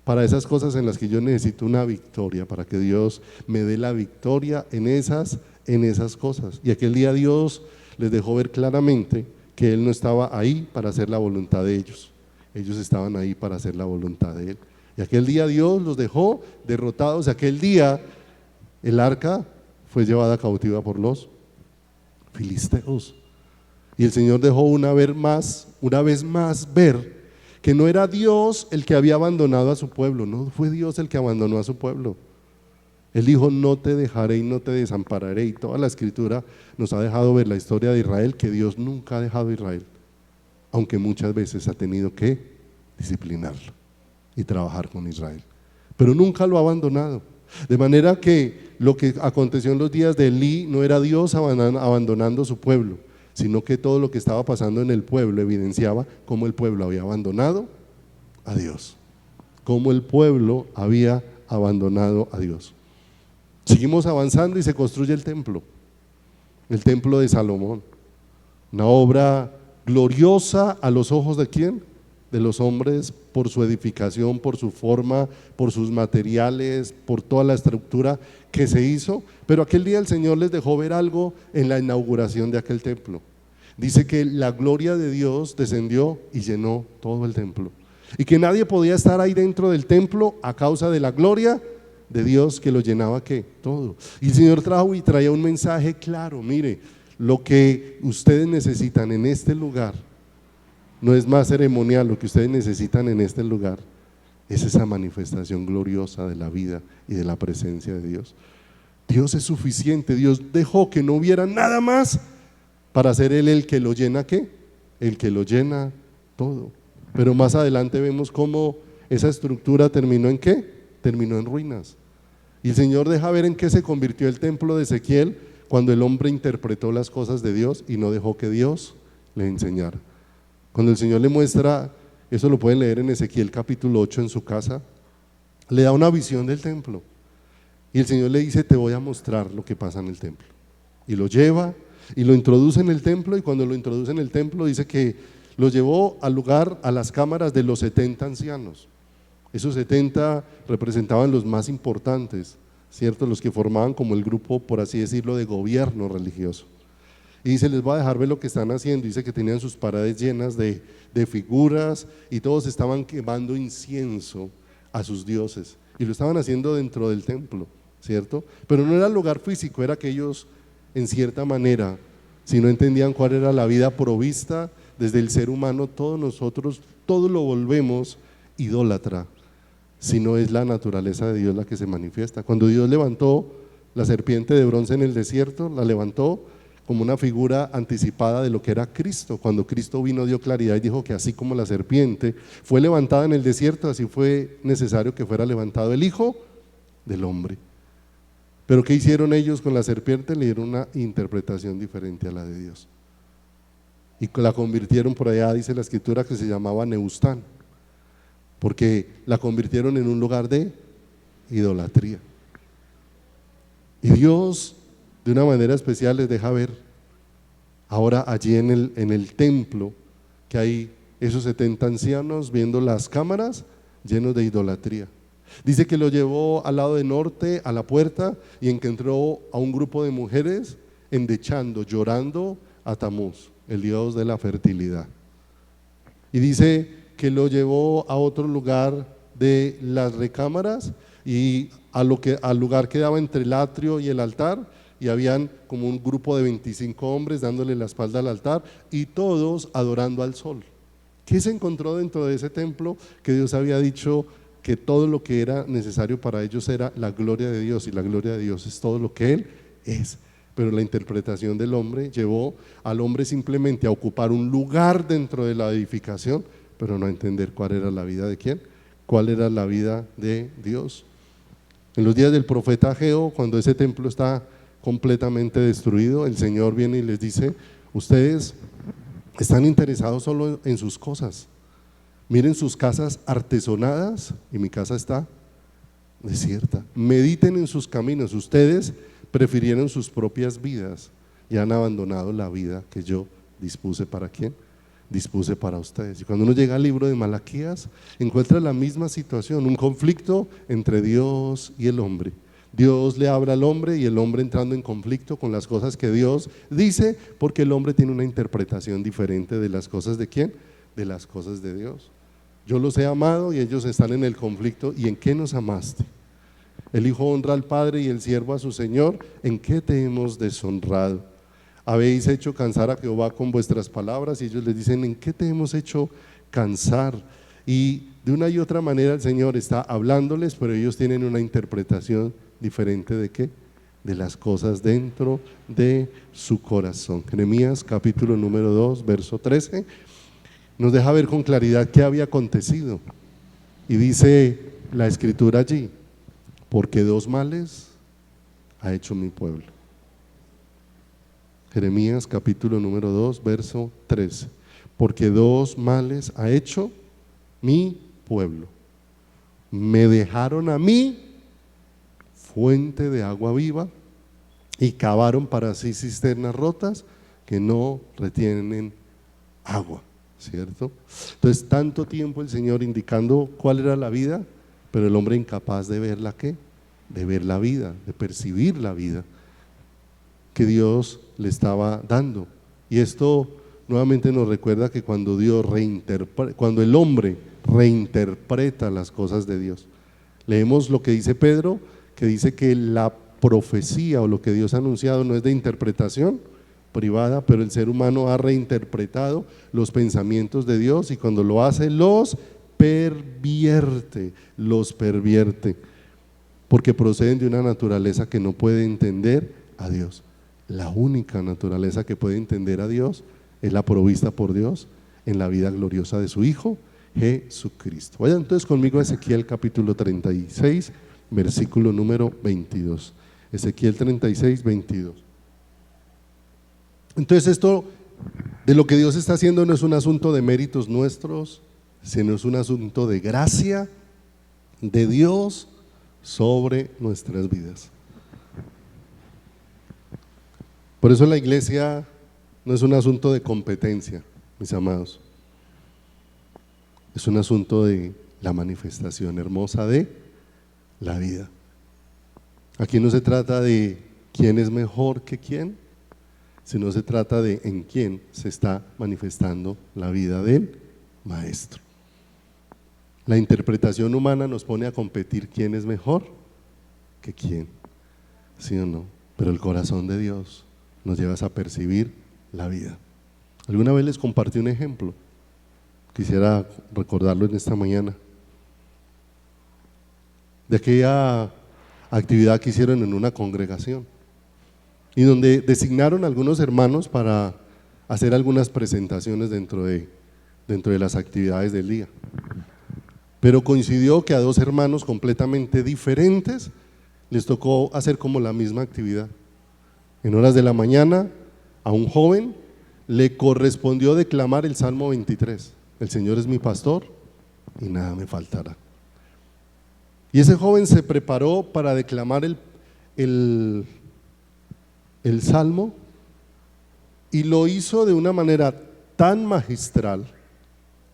para esas cosas en las que yo necesito una victoria, para que Dios me dé la victoria en esas cosas? Y aquel día Dios les dejó ver claramente que Él no estaba ahí para hacer la voluntad de ellos, ellos estaban ahí para hacer la voluntad de Él. Y aquel día Dios los dejó derrotados. Aquel día el arca fue llevada cautiva por los filisteos. Y el Señor dejó una vez más ver que no era Dios el que había abandonado a su pueblo, no fue Dios el que abandonó a su pueblo. Él dijo, no te dejaré y no te desampararé, y toda la escritura nos ha dejado ver la historia de Israel, que Dios nunca ha dejado a Israel, aunque muchas veces ha tenido que disciplinarlo y trabajar con Israel, pero nunca lo ha abandonado. De manera que lo que aconteció en los días de Elí no era Dios abandonando a su pueblo, sino que todo lo que estaba pasando en el pueblo evidenciaba cómo el pueblo había abandonado a Dios, cómo el pueblo había abandonado a Dios. Seguimos avanzando y se construye el templo de Salomón, una obra gloriosa a los ojos ¿de quién? De los hombres, por su edificación, por su forma, por sus materiales, por toda la estructura que se hizo. Pero aquel día el Señor les dejó ver algo en la inauguración de aquel templo. Dice que la gloria de Dios descendió y llenó todo el templo, y que nadie podía estar ahí dentro del templo a causa de la gloria de Dios que lo llenaba, ¿qué? Todo. Y el Señor trajo y traía un mensaje claro: mire, lo que ustedes necesitan en este lugar no es más ceremonial, lo que ustedes necesitan en este lugar es esa manifestación gloriosa de la vida y de la presencia de Dios. Dios es suficiente. Dios dejó que no hubiera nada más para ser Él el que lo llena, ¿qué? El que lo llena todo. Pero más adelante vemos cómo esa estructura terminó en ¿qué? Terminó en ruinas. Y el Señor deja ver en qué se convirtió el templo de Ezequiel cuando el hombre interpretó las cosas de Dios y no dejó que Dios le enseñara. Cuando el Señor le muestra, eso lo pueden leer en Ezequiel capítulo 8 en su casa, le da una visión del templo y el Señor le dice: te voy a mostrar lo que pasa en el templo. Y lo lleva Y lo introduce en el templo, y cuando lo introduce en el templo dice que lo llevó al lugar, a las cámaras de los 70 ancianos. Esos 70 representaban los más importantes, ¿cierto? Los que formaban como el grupo, por así decirlo, de gobierno religioso. Y dice, les voy a dejar ver lo que están haciendo. Dice que tenían sus paredes llenas de figuras, y todos estaban quemando incienso a sus dioses, y lo estaban haciendo dentro del templo, ¿cierto? Pero no era el lugar físico, era que ellos, en cierta manera, si no entendían cuál era la vida provista desde el ser humano, todos nosotros, todo lo volvemos idólatra, si no es la naturaleza de Dios la que se manifiesta. Cuando Dios levantó la serpiente de bronce en el desierto, la levantó como una figura anticipada de lo que era Cristo. Cuando Cristo vino, dio claridad y dijo que así como la serpiente fue levantada en el desierto, así fue necesario que fuera levantado el Hijo del Hombre. Pero ¿qué hicieron ellos con la serpiente? Le dieron una interpretación diferente a la de Dios, y la convirtieron, por allá dice la escritura, que se llamaba Neustán, porque la convirtieron en un lugar de idolatría. Y Dios, de una manera especial, les deja ver ahora allí en el templo, que hay esos 70 ancianos viendo las cámaras llenos de idolatría. Dice que lo llevó al lado de norte, a la puerta, y encontró a un grupo de mujeres endechando, llorando a Tamuz, el dios de la fertilidad. Y dice que lo llevó a otro lugar de las recámaras, y al lugar que daba entre el atrio y el altar, y habían como un grupo de 25 hombres dándole la espalda al altar, y todos adorando al sol. ¿Qué se encontró dentro de ese templo? Que Dios había dicho que todo lo que era necesario para ellos era la gloria de Dios, y la gloria de Dios es todo lo que Él es. Pero la interpretación del hombre llevó al hombre simplemente a ocupar un lugar dentro de la edificación, pero no a entender cuál era la vida de quién, cuál era la vida de Dios. En los días del profeta Ageo, cuando ese templo está completamente destruido, el Señor viene y les dice: ustedes están interesados solo en sus cosas, miren sus casas artesonadas y mi casa está desierta. Mediten en sus caminos, ustedes prefirieron sus propias vidas y han abandonado la vida que yo dispuse. ¿Para quién? Dispuse para ustedes. Y cuando uno llega al libro de Malaquías, encuentra la misma situación, un conflicto entre Dios y el hombre. Dios le habla al hombre, y el hombre entrando en conflicto con las cosas que Dios dice, porque el hombre tiene una interpretación diferente de las cosas de quién, de las cosas de Dios. Yo los he amado y ellos están en el conflicto. ¿Y en qué nos amaste? El hijo honra al padre y el siervo a su señor. ¿En qué te hemos deshonrado? Habéis hecho cansar a Jehová con vuestras palabras. Y ellos les dicen: ¿en qué te hemos hecho cansar? Y de una y otra manera el Señor está hablándoles, pero ellos tienen una interpretación diferente de qué, de las cosas dentro de su corazón. Jeremías capítulo número 2 verso 13 nos deja ver con claridad qué había acontecido, y dice la escritura allí: porque dos males ha hecho mi pueblo. Jeremías capítulo número 2 verso 13: porque dos males ha hecho mi pueblo, me dejaron a mí fuente de agua viva, y cavaron para sí cisternas rotas que no retienen agua, ¿cierto? Entonces, tanto tiempo el Señor indicando cuál era la vida, pero el hombre incapaz de ver la qué, de ver la vida, de percibir la vida que Dios le estaba dando. Y esto nuevamente nos recuerda que cuando cuando el hombre reinterpreta las cosas de Dios, leemos lo que dice Pedro, que dice que la profecía o lo que Dios ha anunciado no es de interpretación privada, pero el ser humano ha reinterpretado los pensamientos de Dios, y cuando lo hace los pervierte, porque proceden de una naturaleza que no puede entender a Dios. La única naturaleza que puede entender a Dios es la provista por Dios en la vida gloriosa de su Hijo Jesucristo. Vayan entonces conmigo a Ezequiel capítulo 36 versículo número 22. Ezequiel 36, 22. Entonces, esto de lo que Dios está haciendo no es un asunto de méritos nuestros, sino es un asunto de gracia de Dios sobre nuestras vidas. Por eso la iglesia no es un asunto de competencia, mis amados. Es un asunto de la manifestación hermosa de la vida. Aquí no se trata de quién es mejor que quién, sino se trata de en quién se está manifestando la vida del Maestro. La interpretación humana nos pone a competir quién es mejor que quién, ¿sí o no? Pero el corazón de Dios nos lleva a percibir la vida. Alguna vez les compartí un ejemplo, quisiera recordarlo en esta mañana, de aquella actividad que hicieron en una congregación y donde designaron a algunos hermanos para hacer algunas presentaciones dentro de las actividades del día. Pero coincidió que a dos hermanos completamente diferentes les tocó hacer como la misma actividad. En horas de la mañana a un joven le correspondió declamar el Salmo 23, el Señor es mi pastor y nada me faltará. Y ese joven se preparó para declamar el Salmo y lo hizo de una manera tan magistral,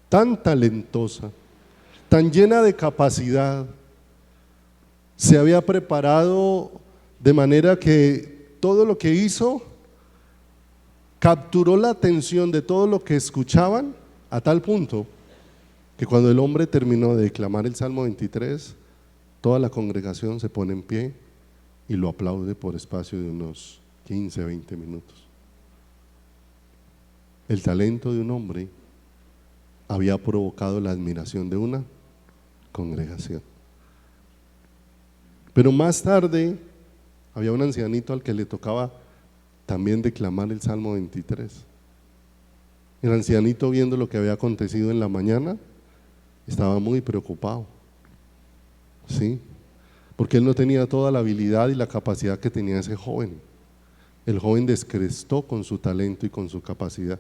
tan talentosa, tan llena de capacidad. Se había preparado de manera que todo lo que hizo capturó la atención de todo lo que escuchaban, a tal punto que cuando el hombre terminó de declamar el Salmo 23, toda la congregación se pone en pie y lo aplaude por espacio de unos 15, 20 minutos. El talento de un hombre había provocado la admiración de una congregación. Pero más tarde había un ancianito al que le tocaba también declamar el Salmo 23. El ancianito, viendo lo que había acontecido en la mañana, estaba muy preocupado, ¿sí? Porque él no tenía toda la habilidad y la capacidad que tenía ese joven. El joven descrestó con su talento y con su capacidad.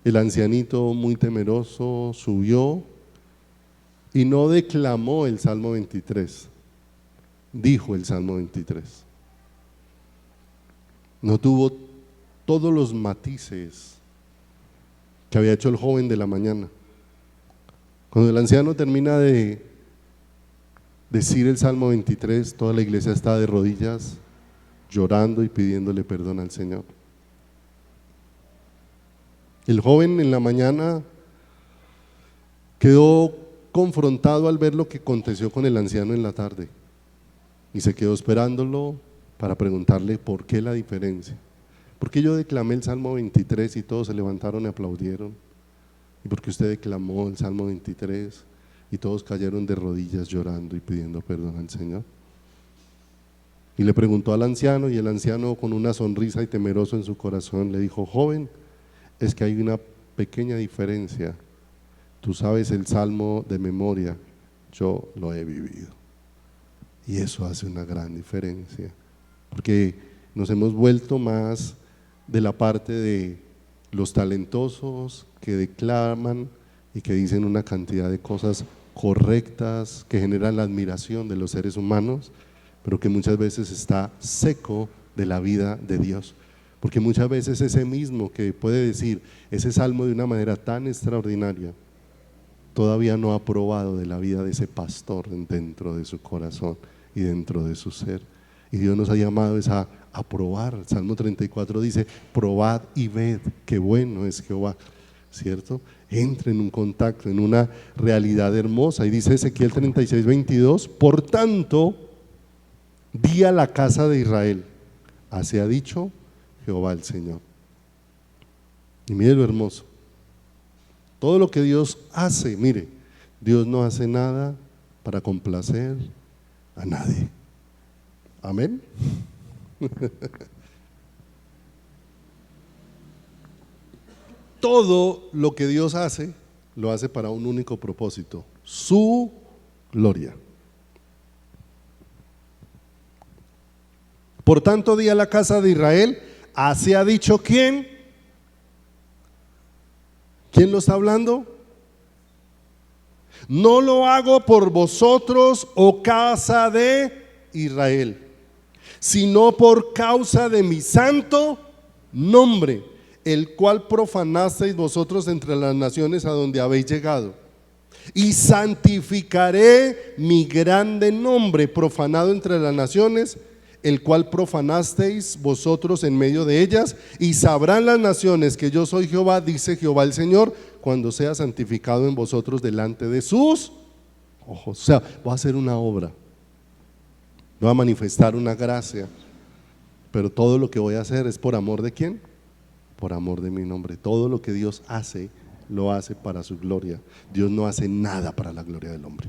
El ancianito, muy temeroso, subió y no declamó el Salmo 23, dijo el Salmo 23. No tuvo todos los matices que había hecho el joven de la mañana. Cuando el anciano termina de decir el Salmo 23, toda la iglesia está de rodillas, llorando y pidiéndole perdón al Señor. El joven en la mañana quedó confrontado al ver lo que aconteció con el anciano en la tarde y se quedó esperándolo para preguntarle por qué la diferencia. ¿Por qué yo declamé el Salmo 23 y todos se levantaron y aplaudieron? ¿Y por qué usted declamó el Salmo 23 y todos cayeron de rodillas llorando y pidiendo perdón al Señor? Y le preguntó al anciano, y el anciano, con una sonrisa y temeroso en su corazón, le dijo: joven, es que hay una pequeña diferencia. Tú sabes el Salmo de memoria, yo lo he vivido. Y eso hace una gran diferencia, porque nos hemos vuelto más de la parte de los talentosos que declaman y que dicen una cantidad de cosas correctas que generan la admiración de los seres humanos, pero que muchas veces está seco de la vida de Dios. Porque muchas veces ese mismo que puede decir ese salmo de una manera tan extraordinaria, todavía no ha probado de la vida de ese pastor dentro de su corazón y dentro de su ser. Y Dios nos ha llamado a probar. El Salmo 34 dice: probad y ved qué bueno es Jehová, ¿cierto? Entre en un contacto, en una realidad hermosa. Y dice Ezequiel 36:22: por tanto, di a la casa de Israel, así ha dicho Jehová el Señor. Y mire lo hermoso, todo lo que Dios hace, mire, Dios no hace nada para complacer a nadie. Amén. Todo lo que Dios hace, lo hace para un único propósito: su gloria. Por tanto, di a la casa de Israel, así ha dicho ¿quién? ¿Quién lo está hablando? No lo hago por vosotros, oh casa de Israel, sino por causa de mi santo nombre, el cual profanasteis vosotros entre las naciones a donde habéis llegado. Y santificaré mi grande nombre profanado entre las naciones, el cual profanasteis vosotros en medio de ellas, y sabrán las naciones que yo soy Jehová, dice Jehová el Señor, cuando sea santificado en vosotros delante de sus ojos. O sea, voy a hacer una obra, voy a manifestar una gracia, pero todo lo que voy a hacer es por amor ¿de quién? Por amor de mi nombre. Todo lo que Dios hace, lo hace para su gloria. Dios no hace nada para la gloria del hombre,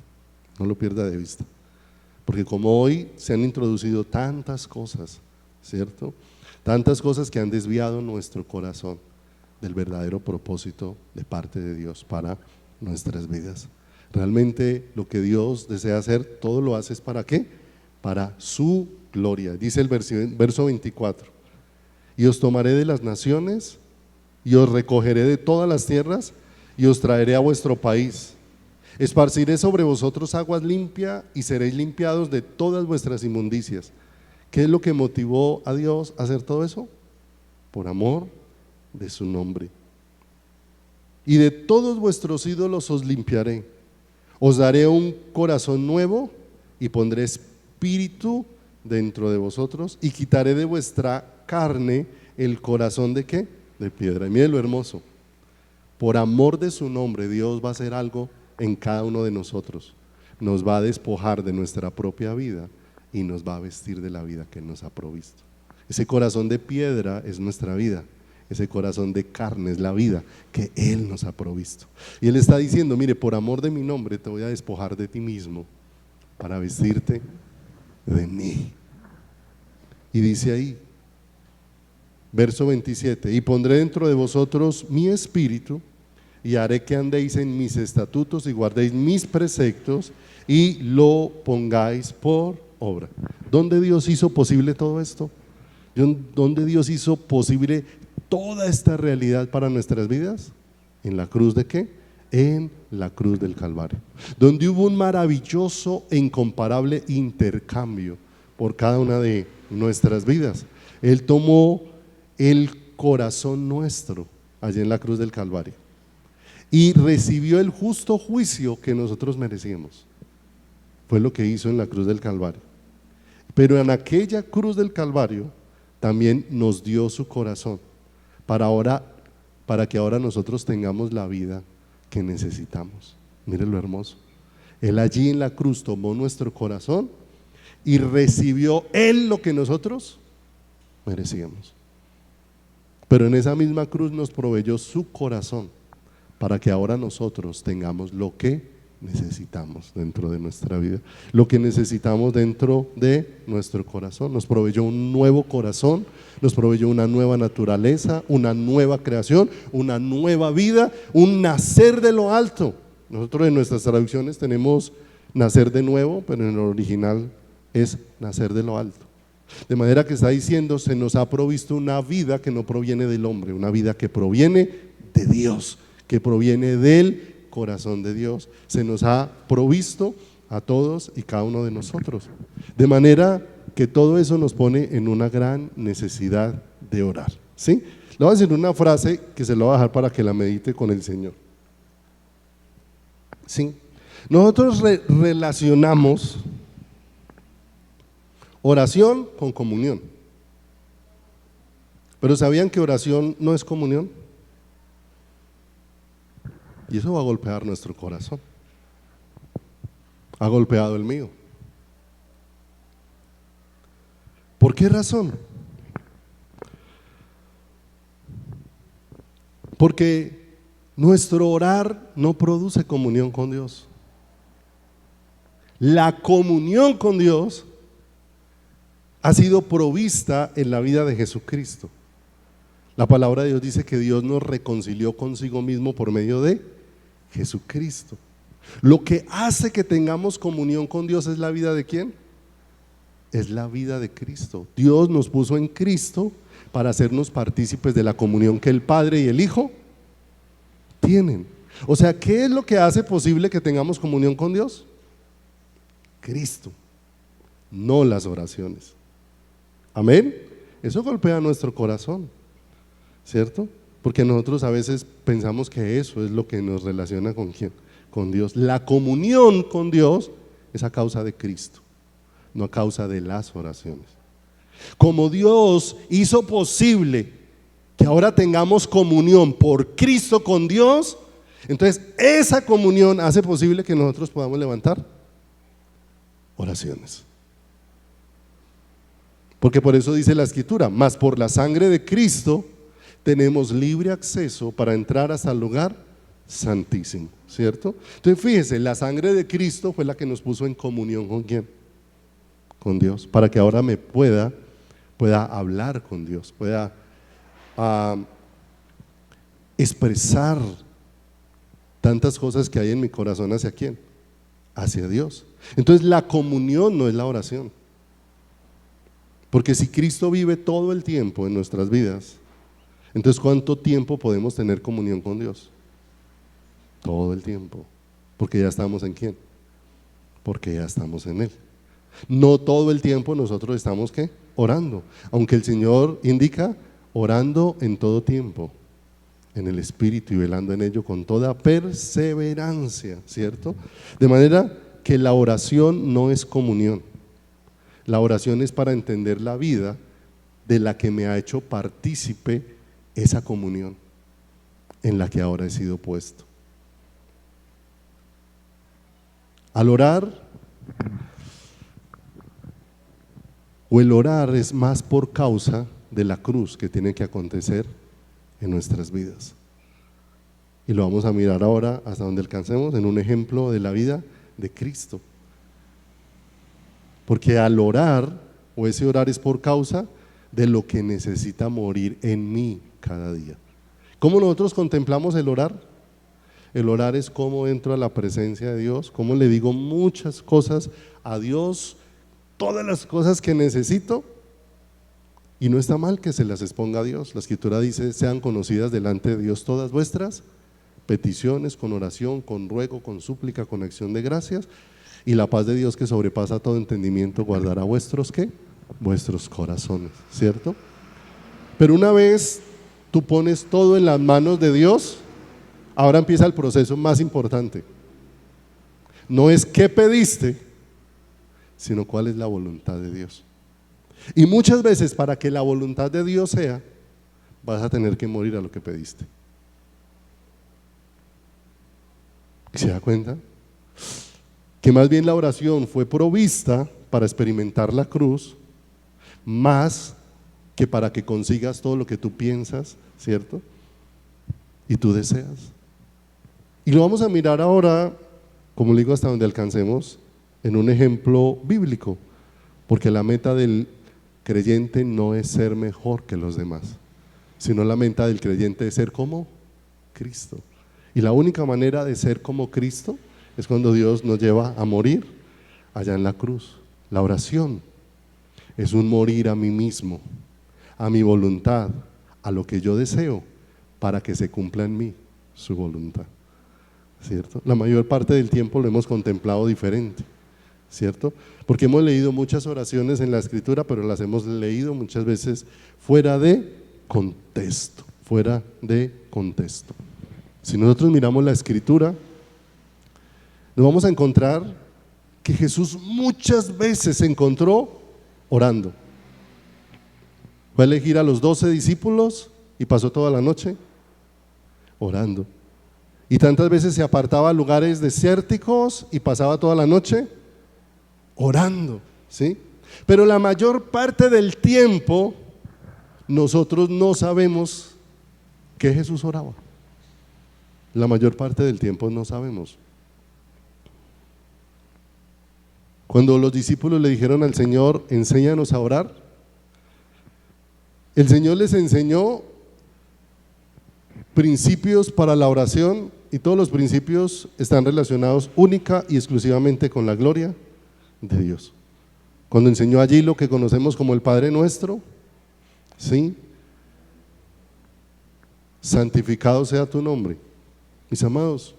no lo pierda de vista. Porque como hoy se han introducido tantas cosas, ¿cierto? Tantas cosas que han desviado nuestro corazón del verdadero propósito de parte de Dios para nuestras vidas. Realmente lo que Dios desea hacer, todo lo hace es ¿para qué? Para su gloria. Dice el verso 24: y os tomaré de las naciones y os recogeré de todas las tierras y os traeré a vuestro país. Esparciré sobre vosotros aguas limpias y seréis limpiados de todas vuestras inmundicias. ¿Qué es lo que motivó a Dios a hacer todo eso? Por amor de su nombre. Y de todos vuestros ídolos os limpiaré. Os daré un corazón nuevo y pondré espíritu dentro de vosotros y quitaré de vuestra carne el corazón ¿de qué? De piedra. Y miren lo hermoso. Por amor de su nombre, Dios va a hacer algo en cada uno de nosotros. Nos va a despojar de nuestra propia vida y nos va a vestir de la vida que Él nos ha provisto. Ese corazón de piedra es nuestra vida, ese corazón de carne es la vida que Él nos ha provisto. Y Él está diciendo: mire, por amor de mi nombre te voy a despojar de ti mismo para vestirte de mí. Y dice ahí, verso 27: y pondré dentro de vosotros mi espíritu y haré que andéis en mis estatutos y guardéis mis preceptos y lo pongáis por obra. ¿Dónde Dios hizo posible todo esto? ¿Dónde Dios hizo posible toda esta realidad para nuestras vidas? ¿En la cruz de qué? En la cruz del Calvario, donde hubo un maravilloso e incomparable intercambio por cada una de nuestras vidas. Él tomó el corazón nuestro allí en la cruz del Calvario y recibió el justo juicio que nosotros merecíamos. Fue lo que hizo en la cruz del Calvario. Pero en aquella cruz del Calvario también nos dio su corazón para que ahora nosotros tengamos la vida que necesitamos. Mire lo hermoso. Él allí en la cruz tomó nuestro corazón y recibió Él lo que nosotros merecíamos. Pero en esa misma cruz nos proveyó su corazón para que ahora nosotros tengamos lo que necesitamos dentro de nuestra vida, lo que necesitamos dentro de nuestro corazón. Nos proveyó un nuevo corazón, nos proveyó una nueva naturaleza, una nueva creación, una nueva vida, un nacer de lo alto. Nosotros en nuestras traducciones tenemos nacer de nuevo, pero en el original es nacer de lo alto. De manera que está diciendo, se nos ha provisto una vida que no proviene del hombre, una vida que proviene de Dios, que proviene del corazón de Dios. Se nos ha provisto a todos y cada uno de nosotros. De manera que todo eso nos pone en una gran necesidad de orar. ¿Sí? Le voy a decir una frase que se lo voy a dejar para que la medite con el Señor. ¿Sí? Nosotros relacionamos oración con comunión. Pero ¿sabían que oración no es comunión? Y eso va a golpear nuestro corazón. Ha golpeado el mío. ¿Por qué razón? Porque nuestro orar no produce comunión con Dios. La comunión con Dios ha sido provista en la vida de Jesucristo. La palabra de Dios dice que Dios nos reconcilió consigo mismo por medio de Jesucristo. Lo que hace que tengamos comunión con Dios es la vida de ¿quién? Es la vida de Cristo. Dios nos puso en Cristo para hacernos partícipes de la comunión que el Padre y el Hijo tienen. O sea, ¿qué es lo que hace posible que tengamos comunión con Dios? Cristo, no las oraciones. Amén. Eso golpea nuestro corazón, ¿cierto? Porque nosotros a veces pensamos que eso es lo que nos relaciona con ¿quién? Con Dios. La comunión con Dios es a causa de Cristo, no a causa de las oraciones. Como Dios hizo posible que ahora tengamos comunión por Cristo con Dios, entonces esa comunión hace posible que nosotros podamos levantar oraciones. Porque por eso dice la Escritura, mas por la sangre de Cristo tenemos libre acceso para entrar hasta el lugar santísimo, ¿cierto? Entonces fíjese, la sangre de Cristo fue la que nos puso en comunión ¿con quién? Con Dios, para que ahora me pueda hablar con Dios, pueda expresar tantas cosas que hay en mi corazón. ¿Hacia quién? Hacia Dios. Entonces la comunión no es la oración, porque si Cristo vive todo el tiempo en nuestras vidas, entonces ¿cuánto tiempo podemos tener comunión con Dios? Todo el tiempo, porque ya estamos ¿en quién? Porque ya estamos en Él. No todo el tiempo nosotros estamos ¿qué? Orando, aunque el Señor indica orando en todo tiempo, en el Espíritu y velando en ello con toda perseverancia, ¿cierto? De manera que la oración no es comunión, la oración es para entender la vida de la que me ha hecho partícipe esa comunión en la que ahora he sido puesto. Al orar, o el orar es más por causa de la cruz que tiene que acontecer en nuestras vidas. Y lo vamos a mirar ahora hasta donde alcancemos en un ejemplo de la vida de Cristo. Porque al orar, o ese orar es por causa de lo que necesita morir en mí cada día. ¿Cómo nosotros contemplamos el orar? El orar es cómo entro a la presencia de Dios, cómo le digo muchas cosas a Dios, todas las cosas que necesito, y no está mal que se las exponga a Dios. La Escritura dice, sean conocidas delante de Dios todas vuestras peticiones, con oración, con ruego, con súplica, con acción de gracias, y la paz de Dios que sobrepasa todo entendimiento guardará vuestros ¿qué? Vuestros corazones, ¿cierto? Pero una vez tú pones todo en las manos de Dios, ahora empieza el proceso más importante. No es qué pediste, sino cuál es la voluntad de Dios. Y muchas veces para que la voluntad de Dios sea, vas a tener que morir a lo que pediste. ¿Se da cuenta? Que más bien la oración fue provista para experimentar la cruz, más que para que consigas todo lo que tú piensas, ¿cierto? Y tú deseas. Y lo vamos a mirar ahora, como le digo, hasta donde alcancemos, en un ejemplo bíblico, porque la meta del creyente no es ser mejor que los demás, sino la meta del creyente es ser como Cristo. Y la única manera de ser como Cristo es cuando Dios nos lleva a morir allá en la cruz. La oración es un morir a mí mismo, a mi voluntad, a lo que yo deseo, para que se cumpla en mí su voluntad, ¿cierto? La mayor parte del tiempo lo hemos contemplado diferente, ¿cierto? Porque hemos leído muchas oraciones en la Escritura, pero las hemos leído muchas veces fuera de contexto, fuera de contexto. Si nosotros miramos la Escritura, nos vamos a encontrar que Jesús muchas veces se encontró orando. Fue a elegir a los 12 discípulos y pasó toda la noche orando. Y tantas veces se apartaba a lugares desérticos y pasaba toda la noche orando, ¿sí? Pero la mayor parte del tiempo nosotros no sabemos que Jesús oraba. La mayor parte del tiempo no sabemos. Cuando los discípulos le dijeron al Señor, enséñanos a orar, el Señor les enseñó principios para la oración, y todos los principios están relacionados única y exclusivamente con la gloria de Dios. Cuando enseñó allí lo que conocemos como el Padre Nuestro, ¿sí? Santificado sea tu nombre. Mis amados,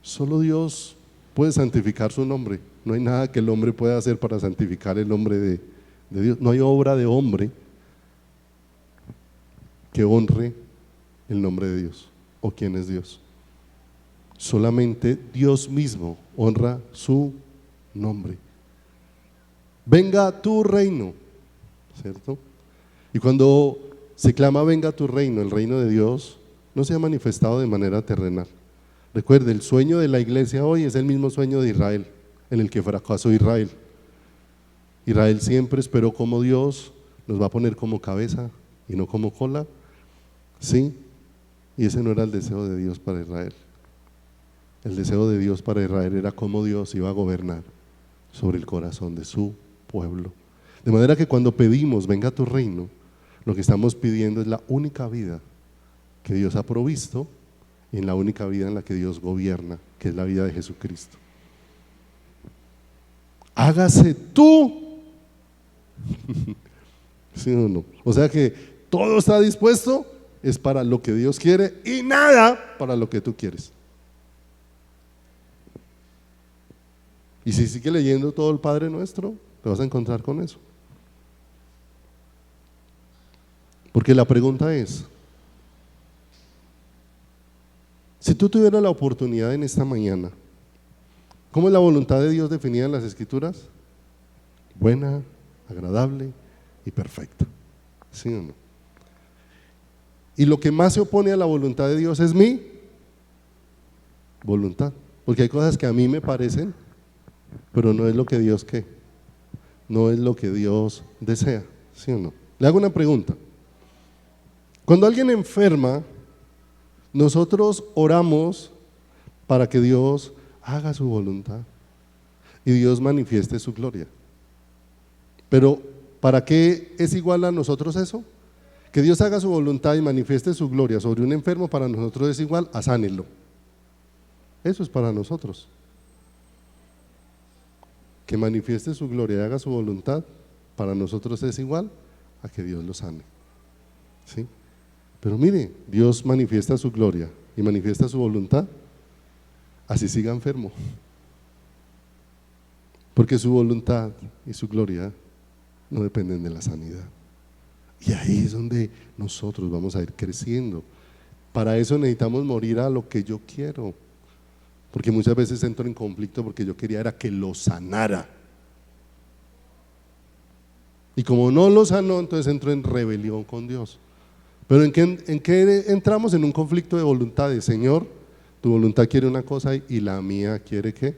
solo Dios puede santificar su nombre. No hay nada que el hombre pueda hacer para santificar el nombre de de Dios. No hay obra de hombre que honre el nombre de Dios o quién es Dios. Solamente Dios mismo honra su nombre. Venga tu reino, ¿cierto? Y cuando se clama venga tu reino, el reino de Dios no se ha manifestado de manera terrenal. Recuerde, el sueño de la iglesia hoy es el mismo sueño de Israel, en el que fracasó Israel. Israel siempre esperó como Dios nos va a poner como cabeza y no como cola, ¿sí? Y ese no era el deseo de Dios para Israel. El deseo de Dios para Israel era cómo Dios iba a gobernar sobre el corazón de su pueblo. De manera que cuando pedimos venga tu reino, lo que estamos pidiendo es la única vida que Dios ha provisto y en la única vida en la que Dios gobierna, que es la vida de Jesucristo. Hágase tú. ¿Sí o no? O sea que todo está dispuesto, es para lo que Dios quiere y nada para lo que tú quieres. Y si sigue leyendo todo el Padre Nuestro, te vas a encontrar con eso. Porque la pregunta es, si tú tuvieras la oportunidad en esta mañana, ¿cómo es la voluntad de Dios definida en las Escrituras? Buena, agradable y perfecta. ¿Sí o no? Y lo que más se opone a la voluntad de Dios es mi voluntad. Porque hay cosas que a mí me parecen, pero no es lo que Dios ¿qué? No es lo que Dios desea. ¿Sí o no? Le hago una pregunta. Cuando alguien enferma, nosotros oramos para que Dios haga su voluntad y Dios manifieste su gloria. Pero ¿para qué es igual a nosotros eso? Que Dios haga su voluntad y manifieste su gloria sobre un enfermo, para nosotros es igual a sánelo. Eso es para nosotros. Que manifieste su gloria y haga su voluntad, para nosotros es igual a que Dios lo sane. ¿Sí? Pero mire, Dios manifiesta su gloria y manifiesta su voluntad, así siga enfermo. Porque su voluntad y su gloria no dependen de la sanidad. Y ahí es donde nosotros vamos a ir creciendo. Para eso necesitamos morir a lo que yo quiero. Porque muchas veces entro en conflicto porque yo quería era que lo sanara. Y como no lo sanó, entonces entro en rebelión con Dios. Pero ¿en qué entramos? En un conflicto de voluntades. Señor, tu voluntad quiere una cosa y la mía quiere ¿qué?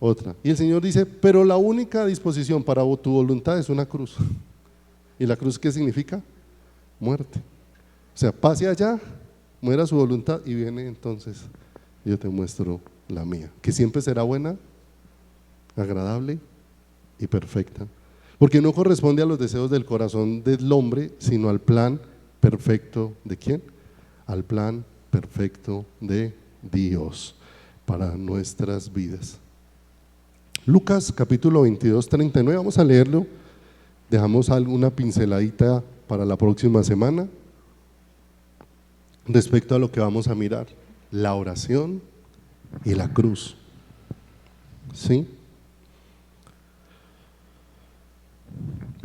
Otra. Y el Señor dice, pero la única disposición para tu voluntad es una cruz. ¿Y la cruz qué significa? Muerte. O sea, pase allá, muera su voluntad y viene entonces, yo te muestro la mía, que siempre será buena, agradable y perfecta. Porque no corresponde a los deseos del corazón del hombre, sino al plan perfecto ¿de quién? Al plan perfecto de Dios para nuestras vidas. Lucas capítulo 22, 39, vamos a leerlo, dejamos alguna pinceladita para la próxima semana respecto a lo que vamos a mirar, la oración y la cruz. ¿Sí?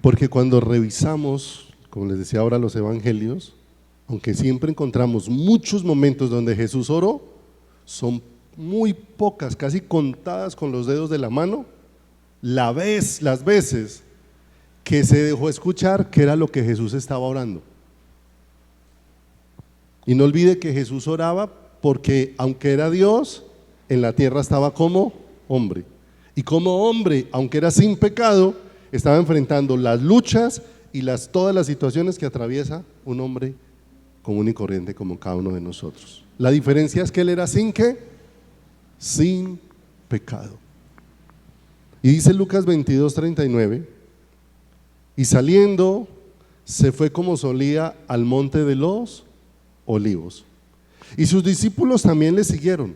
Porque cuando revisamos, como les decía ahora, los evangelios, aunque siempre encontramos muchos momentos donde Jesús oró, son muy pocas, casi contadas con los dedos de la mano, las veces que se dejó escuchar que era lo que Jesús estaba orando. Y no olvide que Jesús oraba porque aunque era Dios, en la tierra estaba como hombre. Y como hombre, aunque era sin pecado, estaba enfrentando las luchas y todas las situaciones que atraviesa un hombre común y corriente como cada uno de nosotros. La diferencia es que él era sin ¿qué? Sin pecado. Y dice Lucas 22, 39, y saliendo se fue como solía al monte de los Olivos. Y sus discípulos también le siguieron.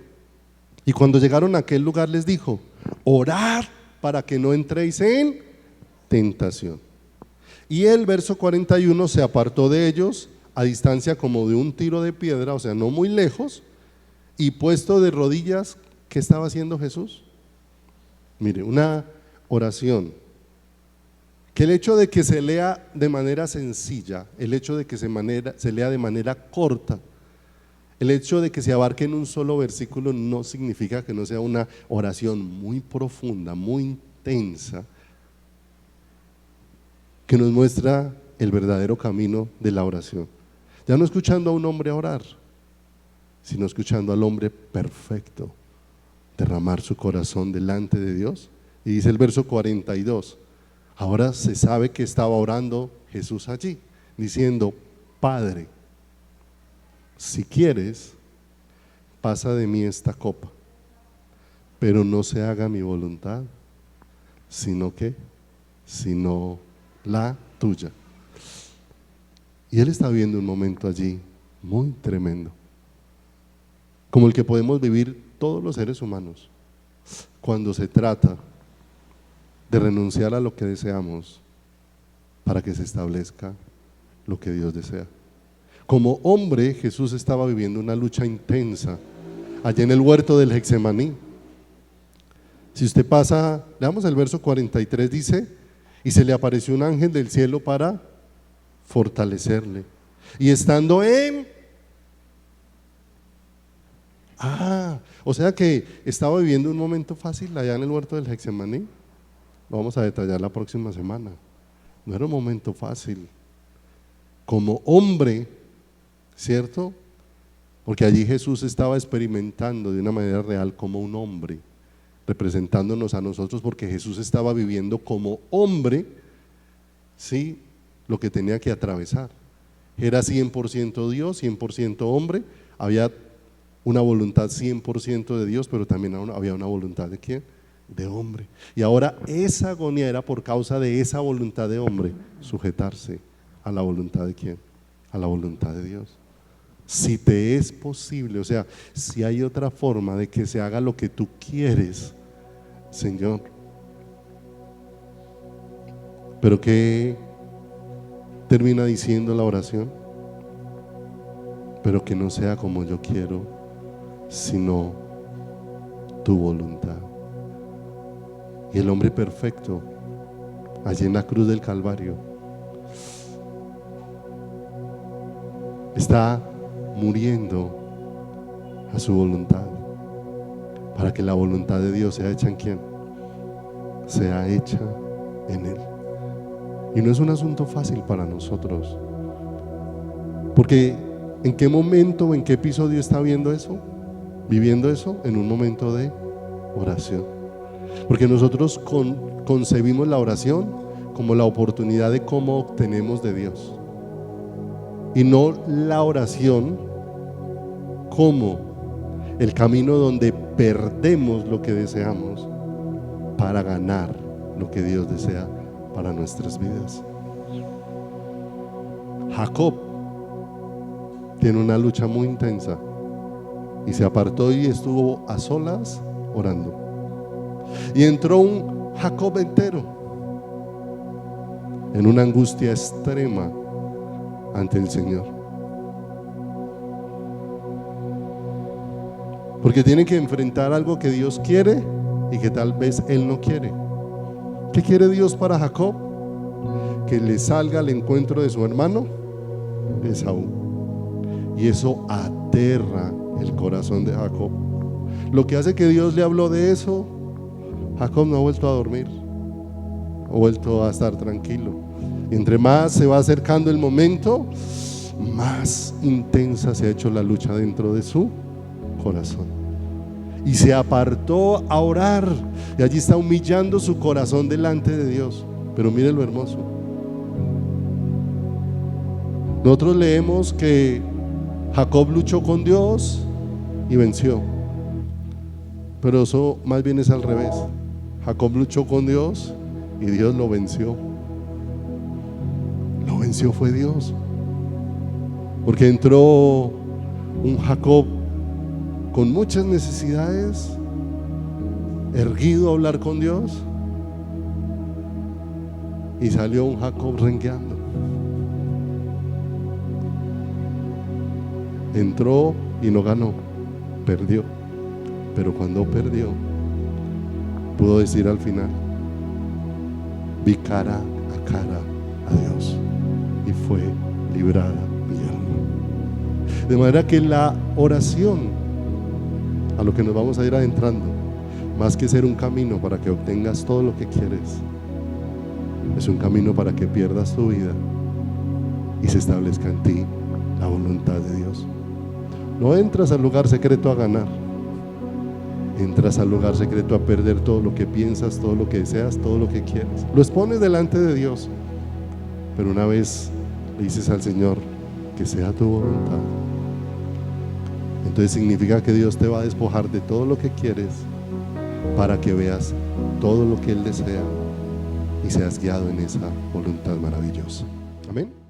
Y cuando llegaron a aquel lugar les dijo, orad para que no entréis en tentación. Y el verso 41, se apartó de ellos a distancia como de un tiro de piedra, o sea, no muy lejos, y puesto de rodillas, ¿qué estaba haciendo Jesús? Mire, una oración Que el hecho de que se lea de manera sencilla, el hecho de que se lea de manera corta, el hecho de que se abarque en un solo versículo no significa que no sea una oración muy profunda, muy intensa, que nos muestra el verdadero camino de la oración. Ya no escuchando a un hombre orar, sino escuchando al hombre perfecto derramar su corazón delante de Dios. Y dice el verso 42, ahora se sabe que estaba orando Jesús allí, diciendo: Padre, si quieres, pasa de mí esta copa, pero no se haga mi voluntad, sino la tuya. Y él está viviendo un momento allí muy tremendo, como el que podemos vivir todos los seres humanos, cuando se trata de renunciar a lo que deseamos para que se establezca lo que Dios desea. Como hombre, Jesús estaba viviendo una lucha intensa allá en el huerto del Getsemaní. Si usted pasa, leamos el verso 43, dice: y se le apareció un ángel del cielo para fortalecerle. Y estando o sea que estaba viviendo un momento fácil allá en el huerto del Getsemaní. Lo vamos a detallar la próxima semana. No era un momento fácil. Como hombre, ¿cierto? Porque allí Jesús estaba experimentando de una manera real como un hombre, representándonos a nosotros, porque Jesús estaba viviendo como hombre, ¿sí?, lo que tenía que atravesar. Era 100% Dios, 100% hombre. Había una voluntad 100% de Dios, pero también había una voluntad ¿de quién? De hombre. Y ahora esa agonía era por causa de esa voluntad de hombre, sujetarse a la voluntad de quién? A la voluntad de Dios. Si te es posible, o sea, si hay otra forma de que se haga lo que tú quieres, Señor. Pero ¿qué termina diciendo la oración? Pero que no sea como yo quiero, sino tu voluntad. Y el hombre perfecto, allí en la cruz del Calvario, está muriendo a su voluntad, para que la voluntad de Dios sea hecha en quién, sea hecha en él. Y no es un asunto fácil para nosotros, porque ¿en qué momento, en qué episodio está viendo eso? Viviendo eso en un momento de oración. Porque nosotros concebimos la oración como la oportunidad de cómo obtenemos de Dios, y no la oración como el camino donde perdemos lo que deseamos para ganar lo que Dios desea para nuestras vidas. Jacob tiene una lucha muy intensa y se apartó y estuvo a solas orando. Y entró un Jacob entero en una angustia extrema ante el Señor, porque tiene que enfrentar algo que Dios quiere y que tal vez él no quiere. ¿Qué quiere Dios para Jacob? Que le salga al encuentro de su hermano Esaú. Y eso aterra el corazón de Jacob. Lo que hace que Dios le habló de eso, Jacob no ha vuelto a dormir, ha vuelto a estar tranquilo. Y entre más se va acercando el momento, más intensa se ha hecho la lucha dentro de su corazón. Y se apartó a orar, y allí está humillando su corazón delante de Dios. Pero mire lo hermoso. Nosotros leemos que Jacob luchó con Dios y venció, pero eso más bien es al revés. Jacob luchó con Dios y Dios lo venció. Lo venció fue Dios, porque entró un Jacob con muchas necesidades, erguido a hablar con Dios, y salió un Jacob rengueando. Entró y no ganó, perdió. Pero cuando perdió, pudo decir al final: vi cara a cara a Dios y fue librada mi alma. De manera que la oración, a lo que nos vamos a ir adentrando, más que ser un camino para que obtengas todo lo que quieres, es un camino para que pierdas tu vida y se establezca en ti la voluntad de Dios. No entras al lugar secreto a ganar, entras al lugar secreto a perder todo lo que piensas, todo lo que deseas, todo lo que quieres. Lo expones delante de Dios, pero una vez le dices al Señor que sea tu voluntad, entonces significa que Dios te va a despojar de todo lo que quieres para que veas todo lo que Él desea y seas guiado en esa voluntad maravillosa. Amén.